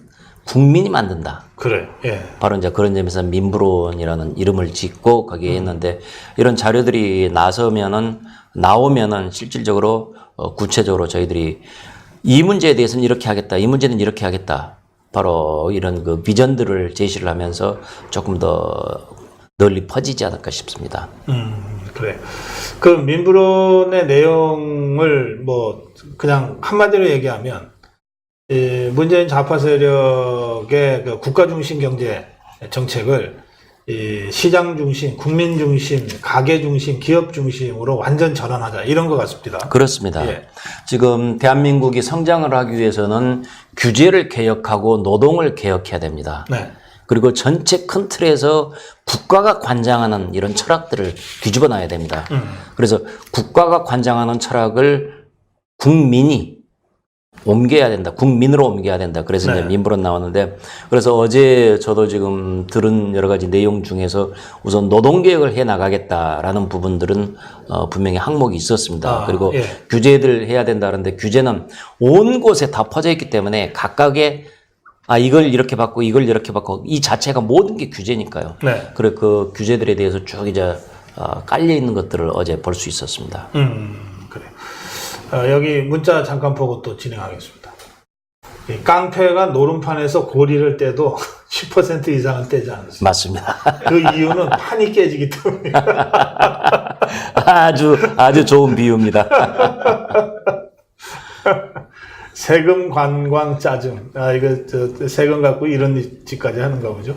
국민이 만든다. 그래요. 예. 바로 이제 그런 점에서 민부론이라는 이름을 짓고 거기에 했는데 이런 자료들이 나오면은 실질적으로 구체적으로 저희들이 이 문제에 대해서는 이렇게 하겠다, 이 문제는 이렇게 하겠다. 바로 이런 그 비전들을 제시를 하면서 조금 더 널리 퍼지지 않을까 싶습니다. 그래. 민부론의 내용을 그냥 한마디로 얘기하면 문재인 좌파 세력의 국가 중심 경제 정책을 시장 중심, 국민 중심, 가계 중심, 기업 중심으로 완전 전환하자 이런 것 같습니다. 그렇습니다. 예. 지금 대한민국이 성장을 하기 위해서는 규제를 개혁하고 노동을 개혁해야 됩니다. 네. 그리고 전체 큰 틀에서 국가가 관장하는 이런 철학들을 뒤집어 놔야 됩니다. 그래서 국가가 관장하는 철학을 국민이 옮겨야 된다. 국민으로 옮겨야 된다. 그래서 네. 이제 민부론 나왔는데, 그래서 어제 저도 지금 들은 여러 가지 내용 중에서 우선 노동개혁을 해 나가겠다라는 부분들은 분명히 항목이 있었습니다. 그리고 예. 규제들 해야 된다는데 규제는 온 곳에 다 퍼져 있기 때문에 각각의 이걸 이렇게 받고 이걸 이렇게 받고 이 자체가 모든 게 규제니까요. 네. 그래 그 규제들에 대해서 쭉 이제 깔려 있는 것들을 어제 볼 수 있었습니다. 그래. 여기 문자 잠깐 보고 또 진행하겠습니다. 이 깡패가 노름판에서 고리를 떼도 10% 이상은 떼지 않습니다. 맞습니다. 그 이유는 판이 깨지기 때문입니다. 아주 좋은 비유입니다. 세금, 관광, 짜증. 세금 갖고 이런 짓까지 하는가 보죠.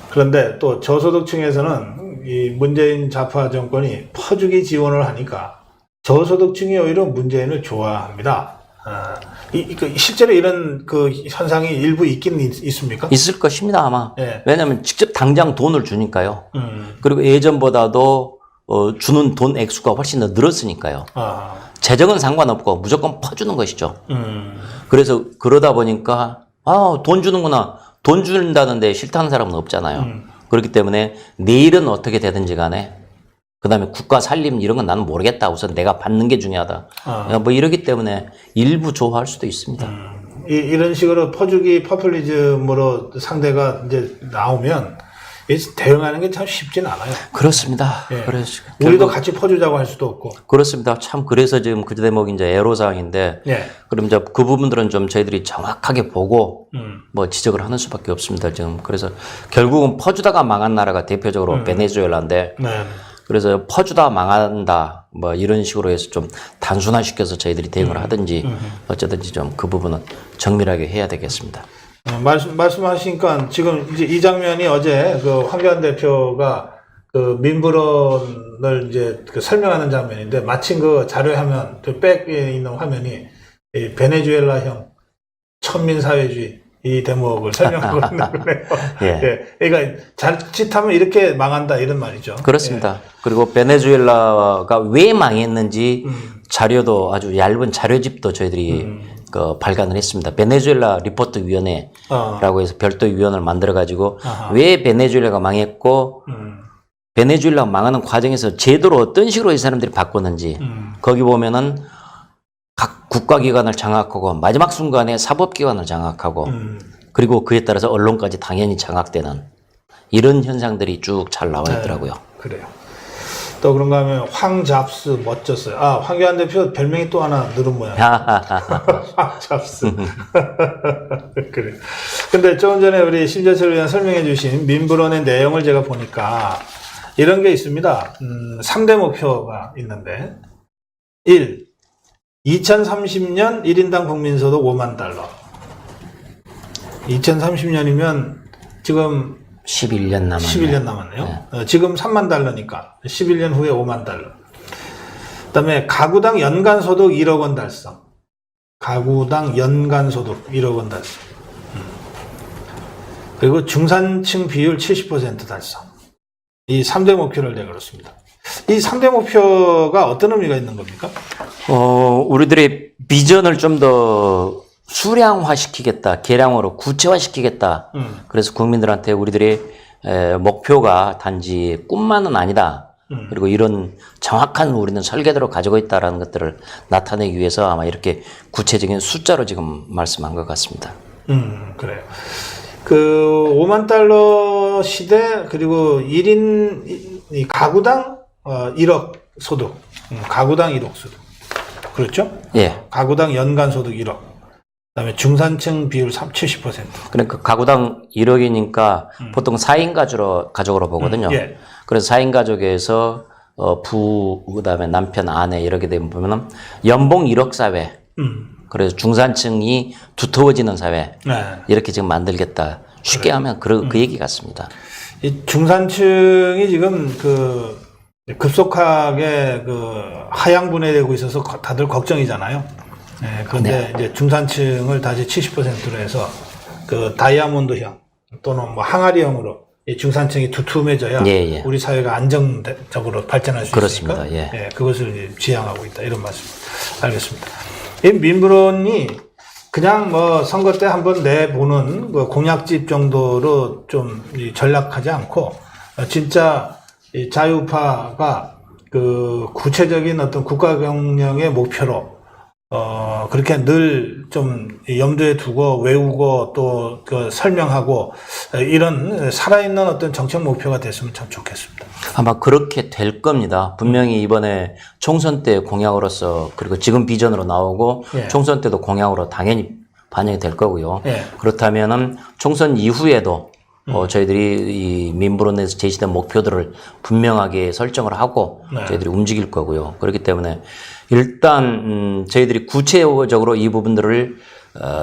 그런데 또 저소득층에서는 이 문재인 좌파 정권이 퍼주기 지원을 하니까 저소득층이 오히려 문재인을 좋아합니다. 실제로 이런 현상이 일부 있긴 있습니까? 있을 것입니다, 아마. 예. 왜냐하면 직접 당장 돈을 주니까요. 그리고 예전보다도 주는 돈 액수가 훨씬 더 늘었으니까요. 재정은 상관없고 무조건 퍼주는 것이죠. 그래서 그러다 보니까 돈 주는구나. 돈 준다는데 싫다는 사람은 없잖아요. 그렇기 때문에 내일은 어떻게 되든지 간에 그다음에 국가 살림 이런 건 나는 모르겠다. 우선 내가 받는 게 중요하다. 뭐 이러기 때문에 일부 좋아할 수도 있습니다. 이런 식으로 퍼주기 퍼퓰리즘으로 상대가 이제 나오면 대응하는 게 참 쉽진 않아요. 그렇습니다. 예. 그래서 우리도 같이 퍼주자고 할 수도 없고. 그렇습니다. 참 그래서 지금 그 대목이 이제 애로사항인데, 예. 그럼 이제 그 부분들은 좀 저희들이 정확하게 보고 뭐 지적을 하는 수밖에 없습니다. 지금 그래서 결국은 퍼주다가 망한 나라가 대표적으로 베네수엘라인데, 네. 그래서 퍼주다 망한다 뭐 이런 식으로 해서 좀 단순화시켜서 저희들이 대응을 하든지 어쩌든지 좀 그 부분은 정밀하게 해야 되겠습니다. 말씀하시니까 지금 이제 이 장면이 어제 그 황교안 대표가 그 민불원을 이제 그 설명하는 장면인데, 마침 그 자료 화면, 그 백에 있는 화면이 이 베네수엘라형 천민사회주의 이 대목을 설명하고 있는 거네요. 예. 예. 그러니까 자칫하면 이렇게 망한다 이런 말이죠. 그렇습니다. 그리고 베네수엘라가 왜 망했는지 자료도 아주 얇은 자료집도 저희들이 그 발간을 했습니다. 베네수엘라 리포트 위원회라고 해서 별도 위원회를 만들어 가지고 왜 베네수엘라가 망했고 베네수엘라가 망하는 과정에서 제도를 어떤 식으로 이 사람들이 바꿨는지 거기 보면은 각 국가기관을 장악하고 마지막 순간에 사법기관을 장악하고 그리고 그에 따라서 언론까지 당연히 장악되는 이런 현상들이 쭉 잘 나와 있더라고요. 그래요. 또 그런가 하면 황잡스 멋졌어요. 아, 황교안 대표 별명이 또 하나 늘은 모양. 황잡스. 그래. 근데 조금 전에 우리 심재철 의원 설명해 주신 민불원의 내용을 제가 보니까 이런 게 있습니다. 3대 목표가 있는데 1. 2030년 1인당 국민소득 5만 달러. 2030년이면 지금 11년 남았네요. 11년 남았네요. 지금 3만 달러니까 11년 후에 5만 달러. 그다음에 가구당 연간 소득 1억 원 달성. 가구당 연간 소득 1억 원 달성. 그리고 중산층 비율 70% 달성. 이 3대 목표를 내걸었습니다. 이 3대 목표가 어떤 의미가 있는 겁니까? 우리들의 비전을 좀 더 수량화시키겠다, 계량으로 구체화시키겠다. 그래서 국민들한테 우리들의 목표가 단지 꿈만은 아니다. 그리고 이런 정확한 우리는 설계도를 가지고 있다라는 것들을 나타내기 위해서 아마 이렇게 구체적인 숫자로 지금 말씀한 것 같습니다. 그래요. 그 5만 달러 시대, 그리고 1인 가구당 1억 소득. 가구당 1억 소득. 그렇죠? 예. 가구당 연간 소득 1억. 그다음에 중산층 비율 70%. 그러니까 가구당 1억이니까 보통 4인 가족으로 보거든요. 예. 그래서 4인 가족에서 부, 그다음에 남편, 아내 이렇게 되면 보면은 연봉 1억 사회. 그래서 중산층이 두터워지는 사회. 네. 이렇게 지금 만들겠다. 쉽게 하면 그 얘기 같습니다. 이 중산층이 지금 그 급속하게 그 하향 분해되고 있어서 다들 걱정이잖아요. 네, 그런데 이제 중산층을 다시 70%로 해서 그 다이아몬드형 또는 뭐 항아리형으로 이 중산층이 두툼해져야 예. 우리 사회가 안정적으로 발전할 수 그렇습니다. 있으니까 예. 그것을 이제 지향하고 있다 이런 말씀. 알겠습니다. 이 민불원이 그냥 뭐 선거 때 한번 내보는 그 공약집 정도로 좀 전락하지 않고 진짜 이 자유파가 그 구체적인 어떤 국가 경영의 목표로 그렇게 늘 좀 염두에 두고 외우고 또 그 설명하고 이런 살아있는 어떤 정책 목표가 됐으면 참 좋겠습니다. 아마 그렇게 될 겁니다. 분명히 이번에 총선 때 공약으로서 그리고 지금 비전으로 나오고 예. 총선 때도 공약으로 당연히 반영이 될 거고요. 예. 그렇다면은 총선 이후에도 저희들이 이 민불원에서 제시된 목표들을 분명하게 설정을 하고 네. 저희들이 움직일 거고요. 그렇기 때문에 일단 저희들이 구체적으로 이 부분들을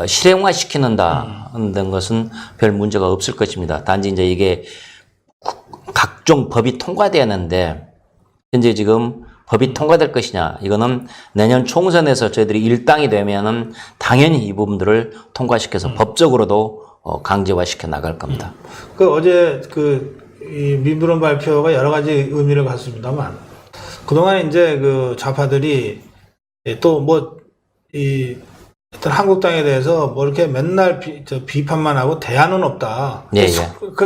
실행화시키는다는 것은 별 문제가 없을 것입니다. 단지 이제 이게 각종 법이 통과되었는데 현재 지금 법이 통과될 것이냐 이거는 내년 총선에서 저희들이 일당이 되면은 당연히 이 부분들을 통과시켜서 법적으로도 강제화시켜 나갈 겁니다. 그 어제 이 민불원 발표가 여러 가지 의미를 갖습니다만 그동안 이제 그 좌파들이 또 어떤 한국당에 대해서 뭐 이렇게 맨날 비판만 하고 대안은 없다. 예.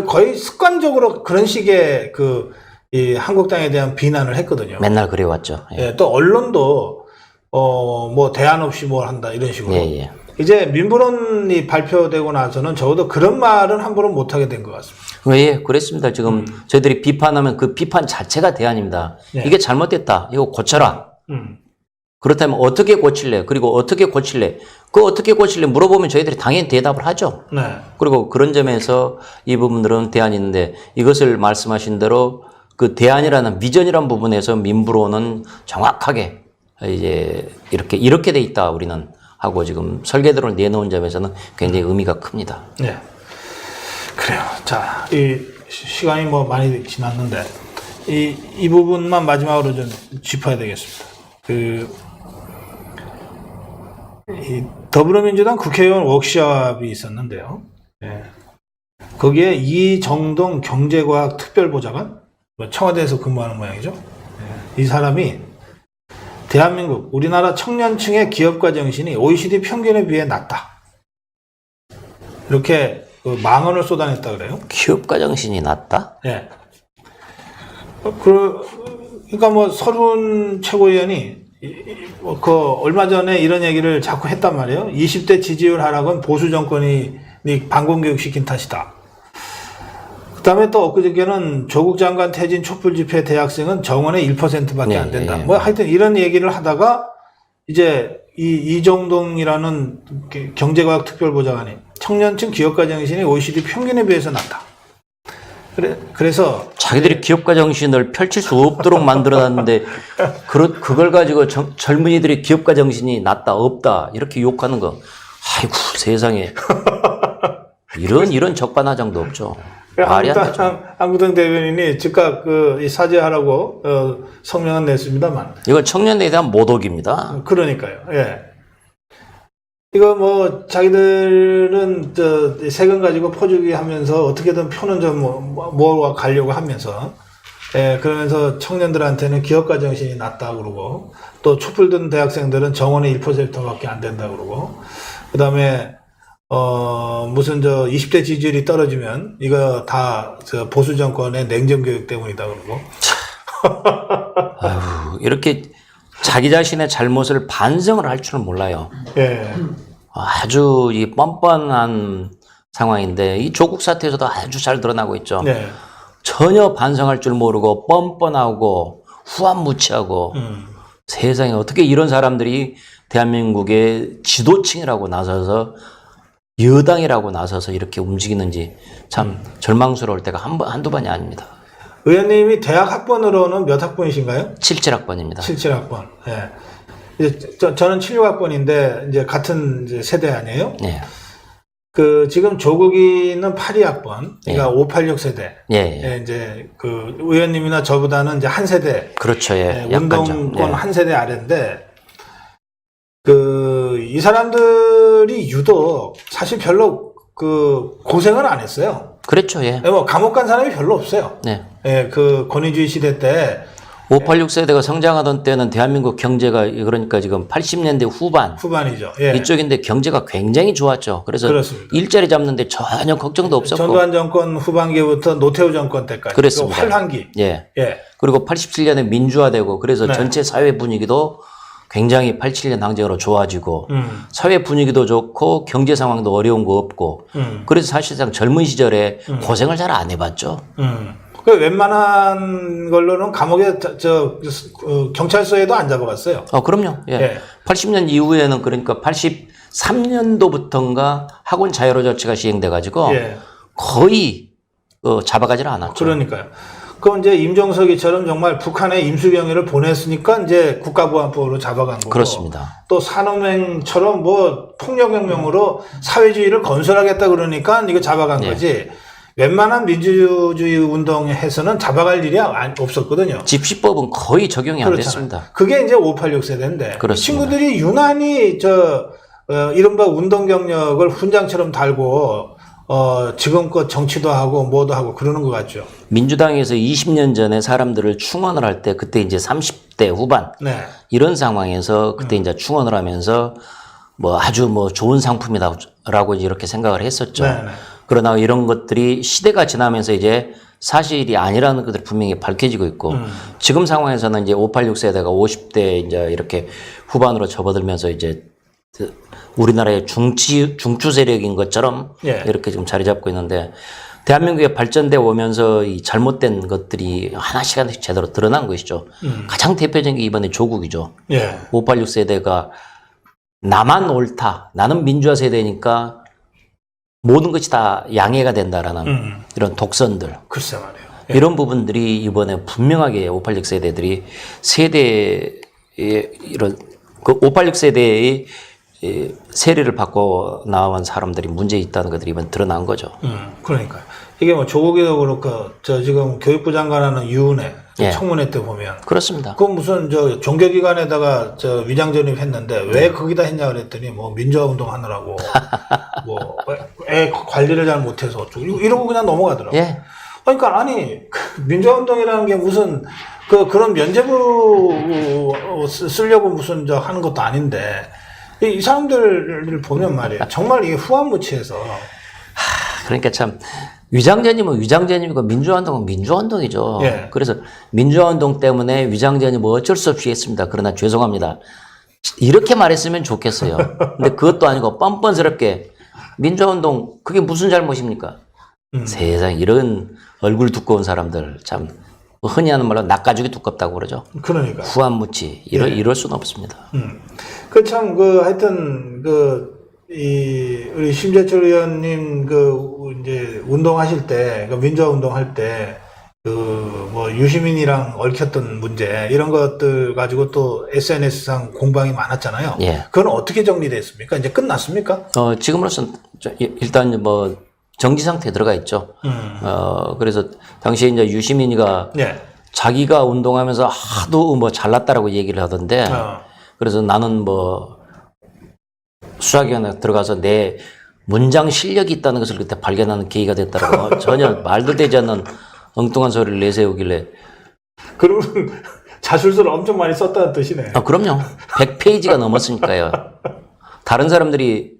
거의 습관적으로 그런 식의 이 한국당에 대한 비난을 했거든요. 맨날 그래왔죠. 예, 또 언론도 뭐 대안 없이 뭘 한다 이런 식으로. 예. 이제 민부론이 발표되고 나서는 적어도 그런 말은 함부로 못하게 된 것 같습니다. 예, 그랬습니다. 지금 저희들이 비판하면 그 비판 자체가 대안입니다. 네. 이게 잘못됐다. 이거 고쳐라. 그렇다면 어떻게 고칠래? 그리고 어떻게 고칠래? 그 어떻게 고칠래? 물어보면 저희들이 당연히 대답을 하죠. 네. 그리고 그런 점에서 이 부분들은 대안이 있는데 이것을 말씀하신 대로 그 대안이라는 비전이라는 부분에서 민부로는 정확하게 이제 이렇게 돼 있다 우리는 하고 지금 설계도를 내놓은 점에서는 굉장히 의미가 큽니다. 네. 그래요. 자, 이 시간이 뭐 많이 지났는데 이 부분만 마지막으로 좀 짚어야 되겠습니다. 이 더불어민주당 국회의원 워크숍이 있었는데요. 네. 거기에 이정동 경제과학 특별보좌관, 청와대에서 근무하는 모양이죠. 네. 이 사람이 대한민국, 우리나라 청년층의 기업가 정신이 OECD 평균에 비해 낮다. 이렇게 망언을 쏟아냈다 그래요. 기업가 정신이 낮다? 예. 그러니까 뭐 서른 최고위원이 얼마 전에 이런 얘기를 자꾸 했단 말이에요. 20대 지지율 하락은 보수 정권이 반공교육 시킨 탓이다. 그다음에 또 엊그저께는 조국 장관 퇴진 촛불 집회 대학생은 정원의 1%밖에 안 된다. 뭐 하여튼 이런 얘기를 하다가 이제 이정동이라는 경제과학 특별보좌관이 청년층 기업가 정신이 OECD 평균에 비해서 낮다. 그래서 자기들이 기업가 정신을 펼칠 수 없도록 만들어놨는데 그걸 가지고 젊은이들이 기업가 정신이 낮다 없다 이렇게 욕하는 거 아이고 세상에 이런 적반하장도 없죠. 말이 안 되죠. 한국당 대변인이 즉각 이 사죄하라고 성명은 냈습니다만 이건 청년에 대한 모독입니다. 그러니까요. 예. 이거 뭐 자기들은 세금 가지고 퍼주기 하면서 어떻게든 표는 좀 모아 가려고 하면서 그러면서 청년들한테는 기업가 정신이 낮다 그러고 또 촛불 든 대학생들은 정원의 1%밖에 안 된다 그러고 그다음에 무슨 20대 지지율이 떨어지면 이거 다 보수 정권의 냉정 교육 때문이다 그러고 아유, 이렇게 자기 자신의 잘못을 반성을 할 줄은 몰라요. 예. 아주 이 뻔뻔한 상황인데 이 조국 사태에서도 아주 잘 드러나고 있죠. 네. 전혀 반성할 줄 모르고 뻔뻔하고 후안무치하고 세상에 어떻게 이런 사람들이 대한민국의 지도층이라고 나서서 여당이라고 나서서 이렇게 움직이는지 참 절망스러울 때가 한두 번이 아닙니다. 의원님이 대학 학번으로는 몇 학번이신가요? 77학번입니다. 77학번. 예. 저는 76학번인데 이제 같은 세대 아니에요? 네. 지금 조국이는 82학번, 그러니까 586 세대. 예. 이제 의원님이나 저보다는 이제 한 세대. 그렇죠. 예. 운동권 한 세대 아래인데 이 사람들이 유독 사실 별로 고생을 안 했어요. 그렇죠. 예. 뭐 감옥 간 사람이 별로 없어요. 네. 예, 권위주의 시대 때 586 세대가 성장하던 때는 대한민국 경제가 그러니까 지금 80년대 후반이죠. 예. 이쪽인데 경제가 굉장히 좋았죠. 그래서 그렇습니다. 일자리 잡는데 전혀 걱정도 없었고. 전두환 정권 후반기부터 노태우 정권 때까지. 그렇습니다. 활황기. 예. 예. 그리고 87년에 민주화되고 그래서 네. 전체 사회 분위기도 굉장히 87년 당정으로 좋아지고 사회 분위기도 좋고 경제 상황도 어려운 거 없고 그래서 사실상 젊은 시절에 고생을 잘 안 해봤죠. 웬만한 걸로는 감옥에 경찰서에도 안 잡아갔어요. 그럼요. 예. 예. 80년 이후에는 그러니까 83년도부터인가 학원 자유로 조치가 시행돼 가지고 예. 거의 잡아가지는 않았죠. 그러니까요. 그럼 이제 임종석이처럼 정말 북한에 임수경위를 보냈으니까 이제 국가보안법으로 잡아간 거고. 그렇습니다. 또 산업행처럼 폭력혁명으로 사회주의를 건설하겠다 그러니까 이거 잡아간 예. 거지. 웬만한 민주주의 운동에서는 잡아갈 일이 없었거든요. 집시법은 거의 적용이 안 됐습니다. 그게 이제 586 세대인데. 그렇습니다. 친구들이 유난히 이른바 운동 경력을 훈장처럼 달고 지금껏 정치도 하고 뭐도 하고 그러는 것 같죠. 민주당에서 20년 전에 사람들을 충원을 할 때 그때 이제 30대 후반 네. 이런 상황에서 그때 이제 충원을 하면서 아주 좋은 상품이다라고 이렇게 생각을 했었죠. 네. 그러나 이런 것들이 시대가 지나면서 이제 사실이 아니라는 것들이 분명히 밝혀지고 있고 지금 상황에서는 이제 586 세대가 50대 이제 이렇게 후반으로 접어들면서 이제 우리나라의 중추 세력인 것처럼 예. 이렇게 지금 자리 잡고 있는데 대한민국에 발전돼 오면서 이 잘못된 것들이 하나씩 제대로 드러난 것이죠. 가장 대표적인 게 이번에 조국이죠. 예. 586 세대가 나만 옳다. 나는 민주화 세대니까 모든 것이 다 양해가 된다라는 이런 독선들. 글쎄 말이에요. 예. 이런 부분들이 이번에 분명하게 586 세대들이 세대의 이런 그 586 세대의 세례를 받고 나온 사람들이 문제 있다는 것들이 이번 드러난 거죠. 그러니까요. 이게 뭐 조국이도 그렇고 저 지금 교육부 장관하는 유은혜 예. 청문회 때 보면 그렇습니다. 그 무슨 저 종교기관에다가 저 위장 전입했는데 왜 거기다 했냐 그랬더니 뭐 민주화 운동 하느라고 뭐 애 관리를 잘 못해서 어쩌고 이러고 그냥 넘어가더라고. 예. 그러니까 아니 민주화 운동이라는 게 무슨 그런 면죄부 쓰려고 무슨 저 하는 것도 아닌데 이 사람들을 보면 말이에요. 정말 이게 후한무치해서. 그러니까 참 위장전입은 위장전이고 민주화운동은 민주화운동이죠. 예. 그래서 민주화운동 때문에 위장전이 뭐 어쩔 수 없이 했습니다. 그러나 죄송합니다. 이렇게 말했으면 좋겠어요. 근데 그것도 아니고 뻔뻔스럽게 민주화운동 그게 무슨 잘못입니까? 세상에 이런 얼굴 두꺼운 사람들 참 흔히 하는 말로 낯가죽이 두껍다고 그러죠. 그러니까. 후한무치 이럴 수는 없습니다. 참 하여튼 우리 심재철 의원님 이제 운동하실 때 민주화 운동할 때 뭐 유시민이랑 얽혔던 문제 이런 것들 가지고 또 SNS상 공방이 많았잖아요. 예. 그건 어떻게 정리됐습니까? 이제 끝났습니까? 지금으로선 일단 뭐 정지 상태에 들어가 있죠. 그래서 당시에 이제 유시민이가 예. 자기가 운동하면서 하도 뭐 잘났다라고 얘기를 하던데 그래서 나는 뭐 수사기관에 들어가서 내 문장 실력이 있다는 것을 그때 발견하는 계기가 됐다라고 전혀 말도 되지 않는 엉뚱한 소리를 내세우길래 그러면 자술서를 엄청 많이 썼다는 뜻이네. 그럼요. 100페이지가 넘었으니까요. 다른 사람들이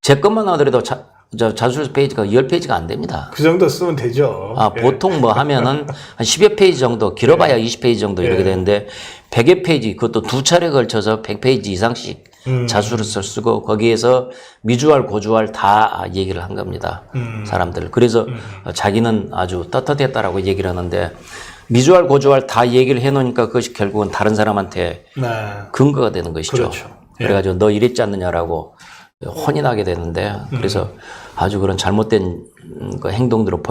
제 것만 하더라도 자술서 페이지가 10페이지가 안 됩니다. 그 정도 쓰면 되죠. 예. 보통 뭐 하면은 한 10여 페이지 정도, 길어봐야 20페이지 정도 이렇게 되는데 100여 페이지, 그것도 두 차례 걸쳐서 100페이지 이상씩 자술서를 쓰고 거기에서 미주알, 고주알 다 얘기를 한 겁니다. 사람들. 그래서 자기는 아주 떳떳했다라고 얘기를 하는데 미주알, 고주알 다 얘기를 해놓으니까 그것이 결국은 다른 사람한테 네. 근거가 되는 것이죠. 그렇죠. 예. 그래가지고 너 이랬지 않느냐라고 혼이 나게 되는데 그래서 아주 그런 잘못된 그 행동들을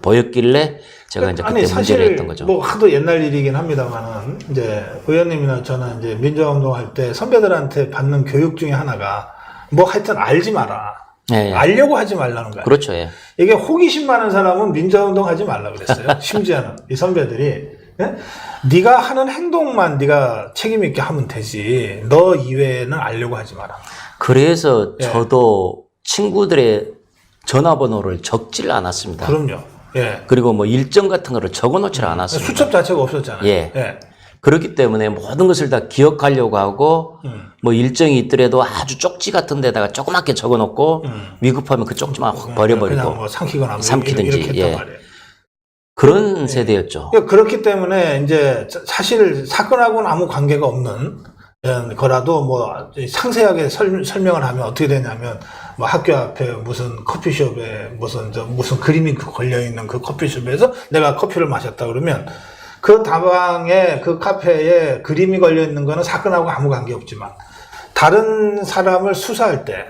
보였길래 제가 이제 그때 문제를 했던 거죠. 뭐 하도 옛날 일이긴 합니다만은 이제 의원님이나 저는 이제 민주화 운동할 때 선배들한테 받는 교육 중에 하나가 뭐 하여튼 알지 마라. 예, 예. 알려고 하지 말라는 거야. 그렇죠. 예. 이게 호기심 많은 사람은 민주화 운동 하지 말라 그랬어요. 심지어는 이 선배들이 예? 네가 하는 행동만 네가 책임 있게 하면 되지. 너 이외에는 알려고 하지 마라. 그래서 예. 저도 친구들의 전화번호를 적지를 않았습니다. 그럼요. 예. 그리고 뭐 일정 같은 거를 적어놓지를 않았습니다. 수첩 자체가 없었잖아요. 예. 예. 그렇기 때문에 모든 것을 다 기억하려고 하고 뭐 일정이 있더라도 아주 쪽지 같은 데다가 조그맣게 적어놓고 위급하면 그 쪽지만 확 버려버리고 그냥 뭐 삼키거나 뭐 삼키든지, 이렇게 했단 예. 말이에요. 그런 세대였죠. 그러니까 그렇기 때문에 이제 사실 사건하고는 아무 관계가 없는 거라도 뭐 상세하게 설명을 하면 어떻게 되냐면 뭐 학교 앞에 무슨 커피숍에 무슨 그림이 걸려 있는 그 커피숍에서 내가 커피를 마셨다 그러면 그 다방에 그 카페에 그림이 걸려 있는 거는 사건하고 아무 관계 없지만 다른 사람을 수사할 때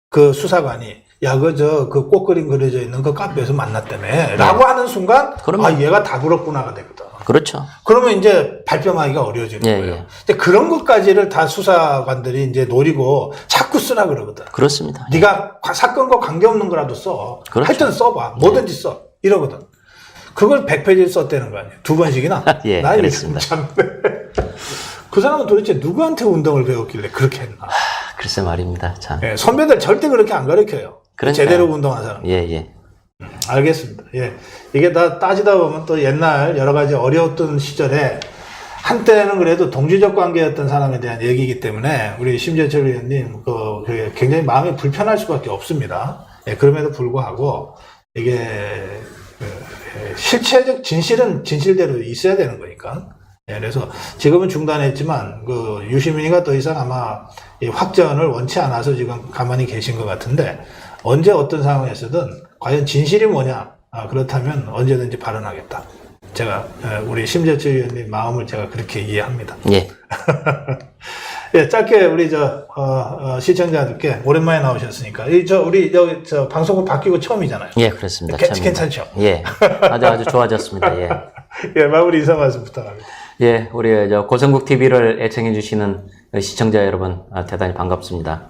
그 수사관이 야, 그 꽃그림 그려져 있는 그 카페에서 만났다며 라고 하는 순간 그러면, 얘가 다 그렇구나가 되거든. 그렇죠. 그러면 이제 발뺌하기가 어려워지는 예, 거예요. 예. 근데 그런 것까지를 다 수사관들이 이제 노리고 자꾸 쓰라 그러거든. 그렇습니다. 네가 사건과 관계없는 거라도 써. 그렇죠. 하여튼 써봐. 뭐든지 써. 이러거든. 그걸 100페이지를 썼다는 거 아니에요. 2번씩이나. 예, 나 그렇습니다. 참. 그 사람은 도대체 누구한테 운동을 배웠길래 그렇게 했나. 글쎄 말입니다. 참. 예, 선배들 절대 그렇게 안 가르쳐요. 그러니까요. 제대로 운동한 사람. 예, 예. 알겠습니다. 예. 이게 다 따지다 보면 또 옛날 여러 가지 어려웠던 시절에 한때는 그래도 동지적 관계였던 사람에 대한 얘기이기 때문에 우리 심재철 의원님 그게 굉장히 마음이 불편할 수밖에 없습니다. 예, 그럼에도 불구하고 이게 실체적 진실은 진실대로 있어야 되는 거니까 예, 그래서 지금은 중단했지만 그 유시민이가 더 이상 아마 이 확전을 원치 않아서 지금 가만히 계신 것 같은데 언제 어떤 상황에서든 과연 진실이 뭐냐? 그렇다면 언제든지 발언하겠다. 제가 우리 심재철 의원님 마음을 제가 그렇게 이해합니다. 예. 예, 짧게 우리 시청자들께 오랜만에 나오셨으니까 우리 여기 방송국 바뀌고 처음이잖아요. 예, 그렇습니다. 괜찮죠? 예, 아주 좋아졌습니다. 예. 예, 마무리 인사 말씀 부탁합니다. 예, 우리 고성국 TV를 애청해 주시는 시청자 여러분 대단히 반갑습니다.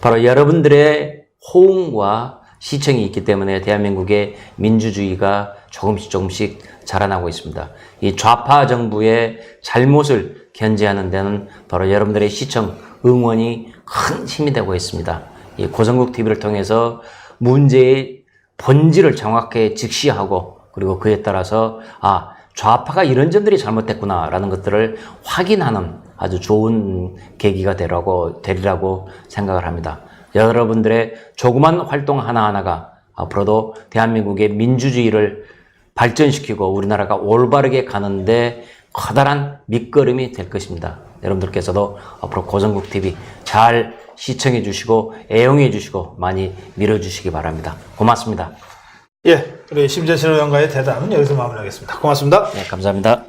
바로 여러분들의 호응과 시청이 있기 때문에 대한민국의 민주주의가 조금씩 자라나고 있습니다. 이 좌파 정부의 잘못을 견제하는 데는 바로 여러분들의 시청, 응원이 큰 힘이 되고 있습니다. 이 고성국 TV를 통해서 문제의 본질을 정확하게 직시하고 그리고 그에 따라서 좌파가 이런 점들이 잘못됐구나라는 것들을 확인하는 아주 좋은 계기가 되리라고 생각을 합니다. 여러분들의 조그만 활동 하나하나가 앞으로도 대한민국의 민주주의를 발전시키고 우리나라가 올바르게 가는데 커다란 밑거름이 될 것입니다. 여러분들께서도 앞으로 고성국 TV 잘 시청해 주시고 애용해 주시고 많이 밀어주시기 바랍니다. 고맙습니다. 예, 우리 심재철 의원과의 대담은 여기서 마무리하겠습니다. 고맙습니다. 네, 감사합니다.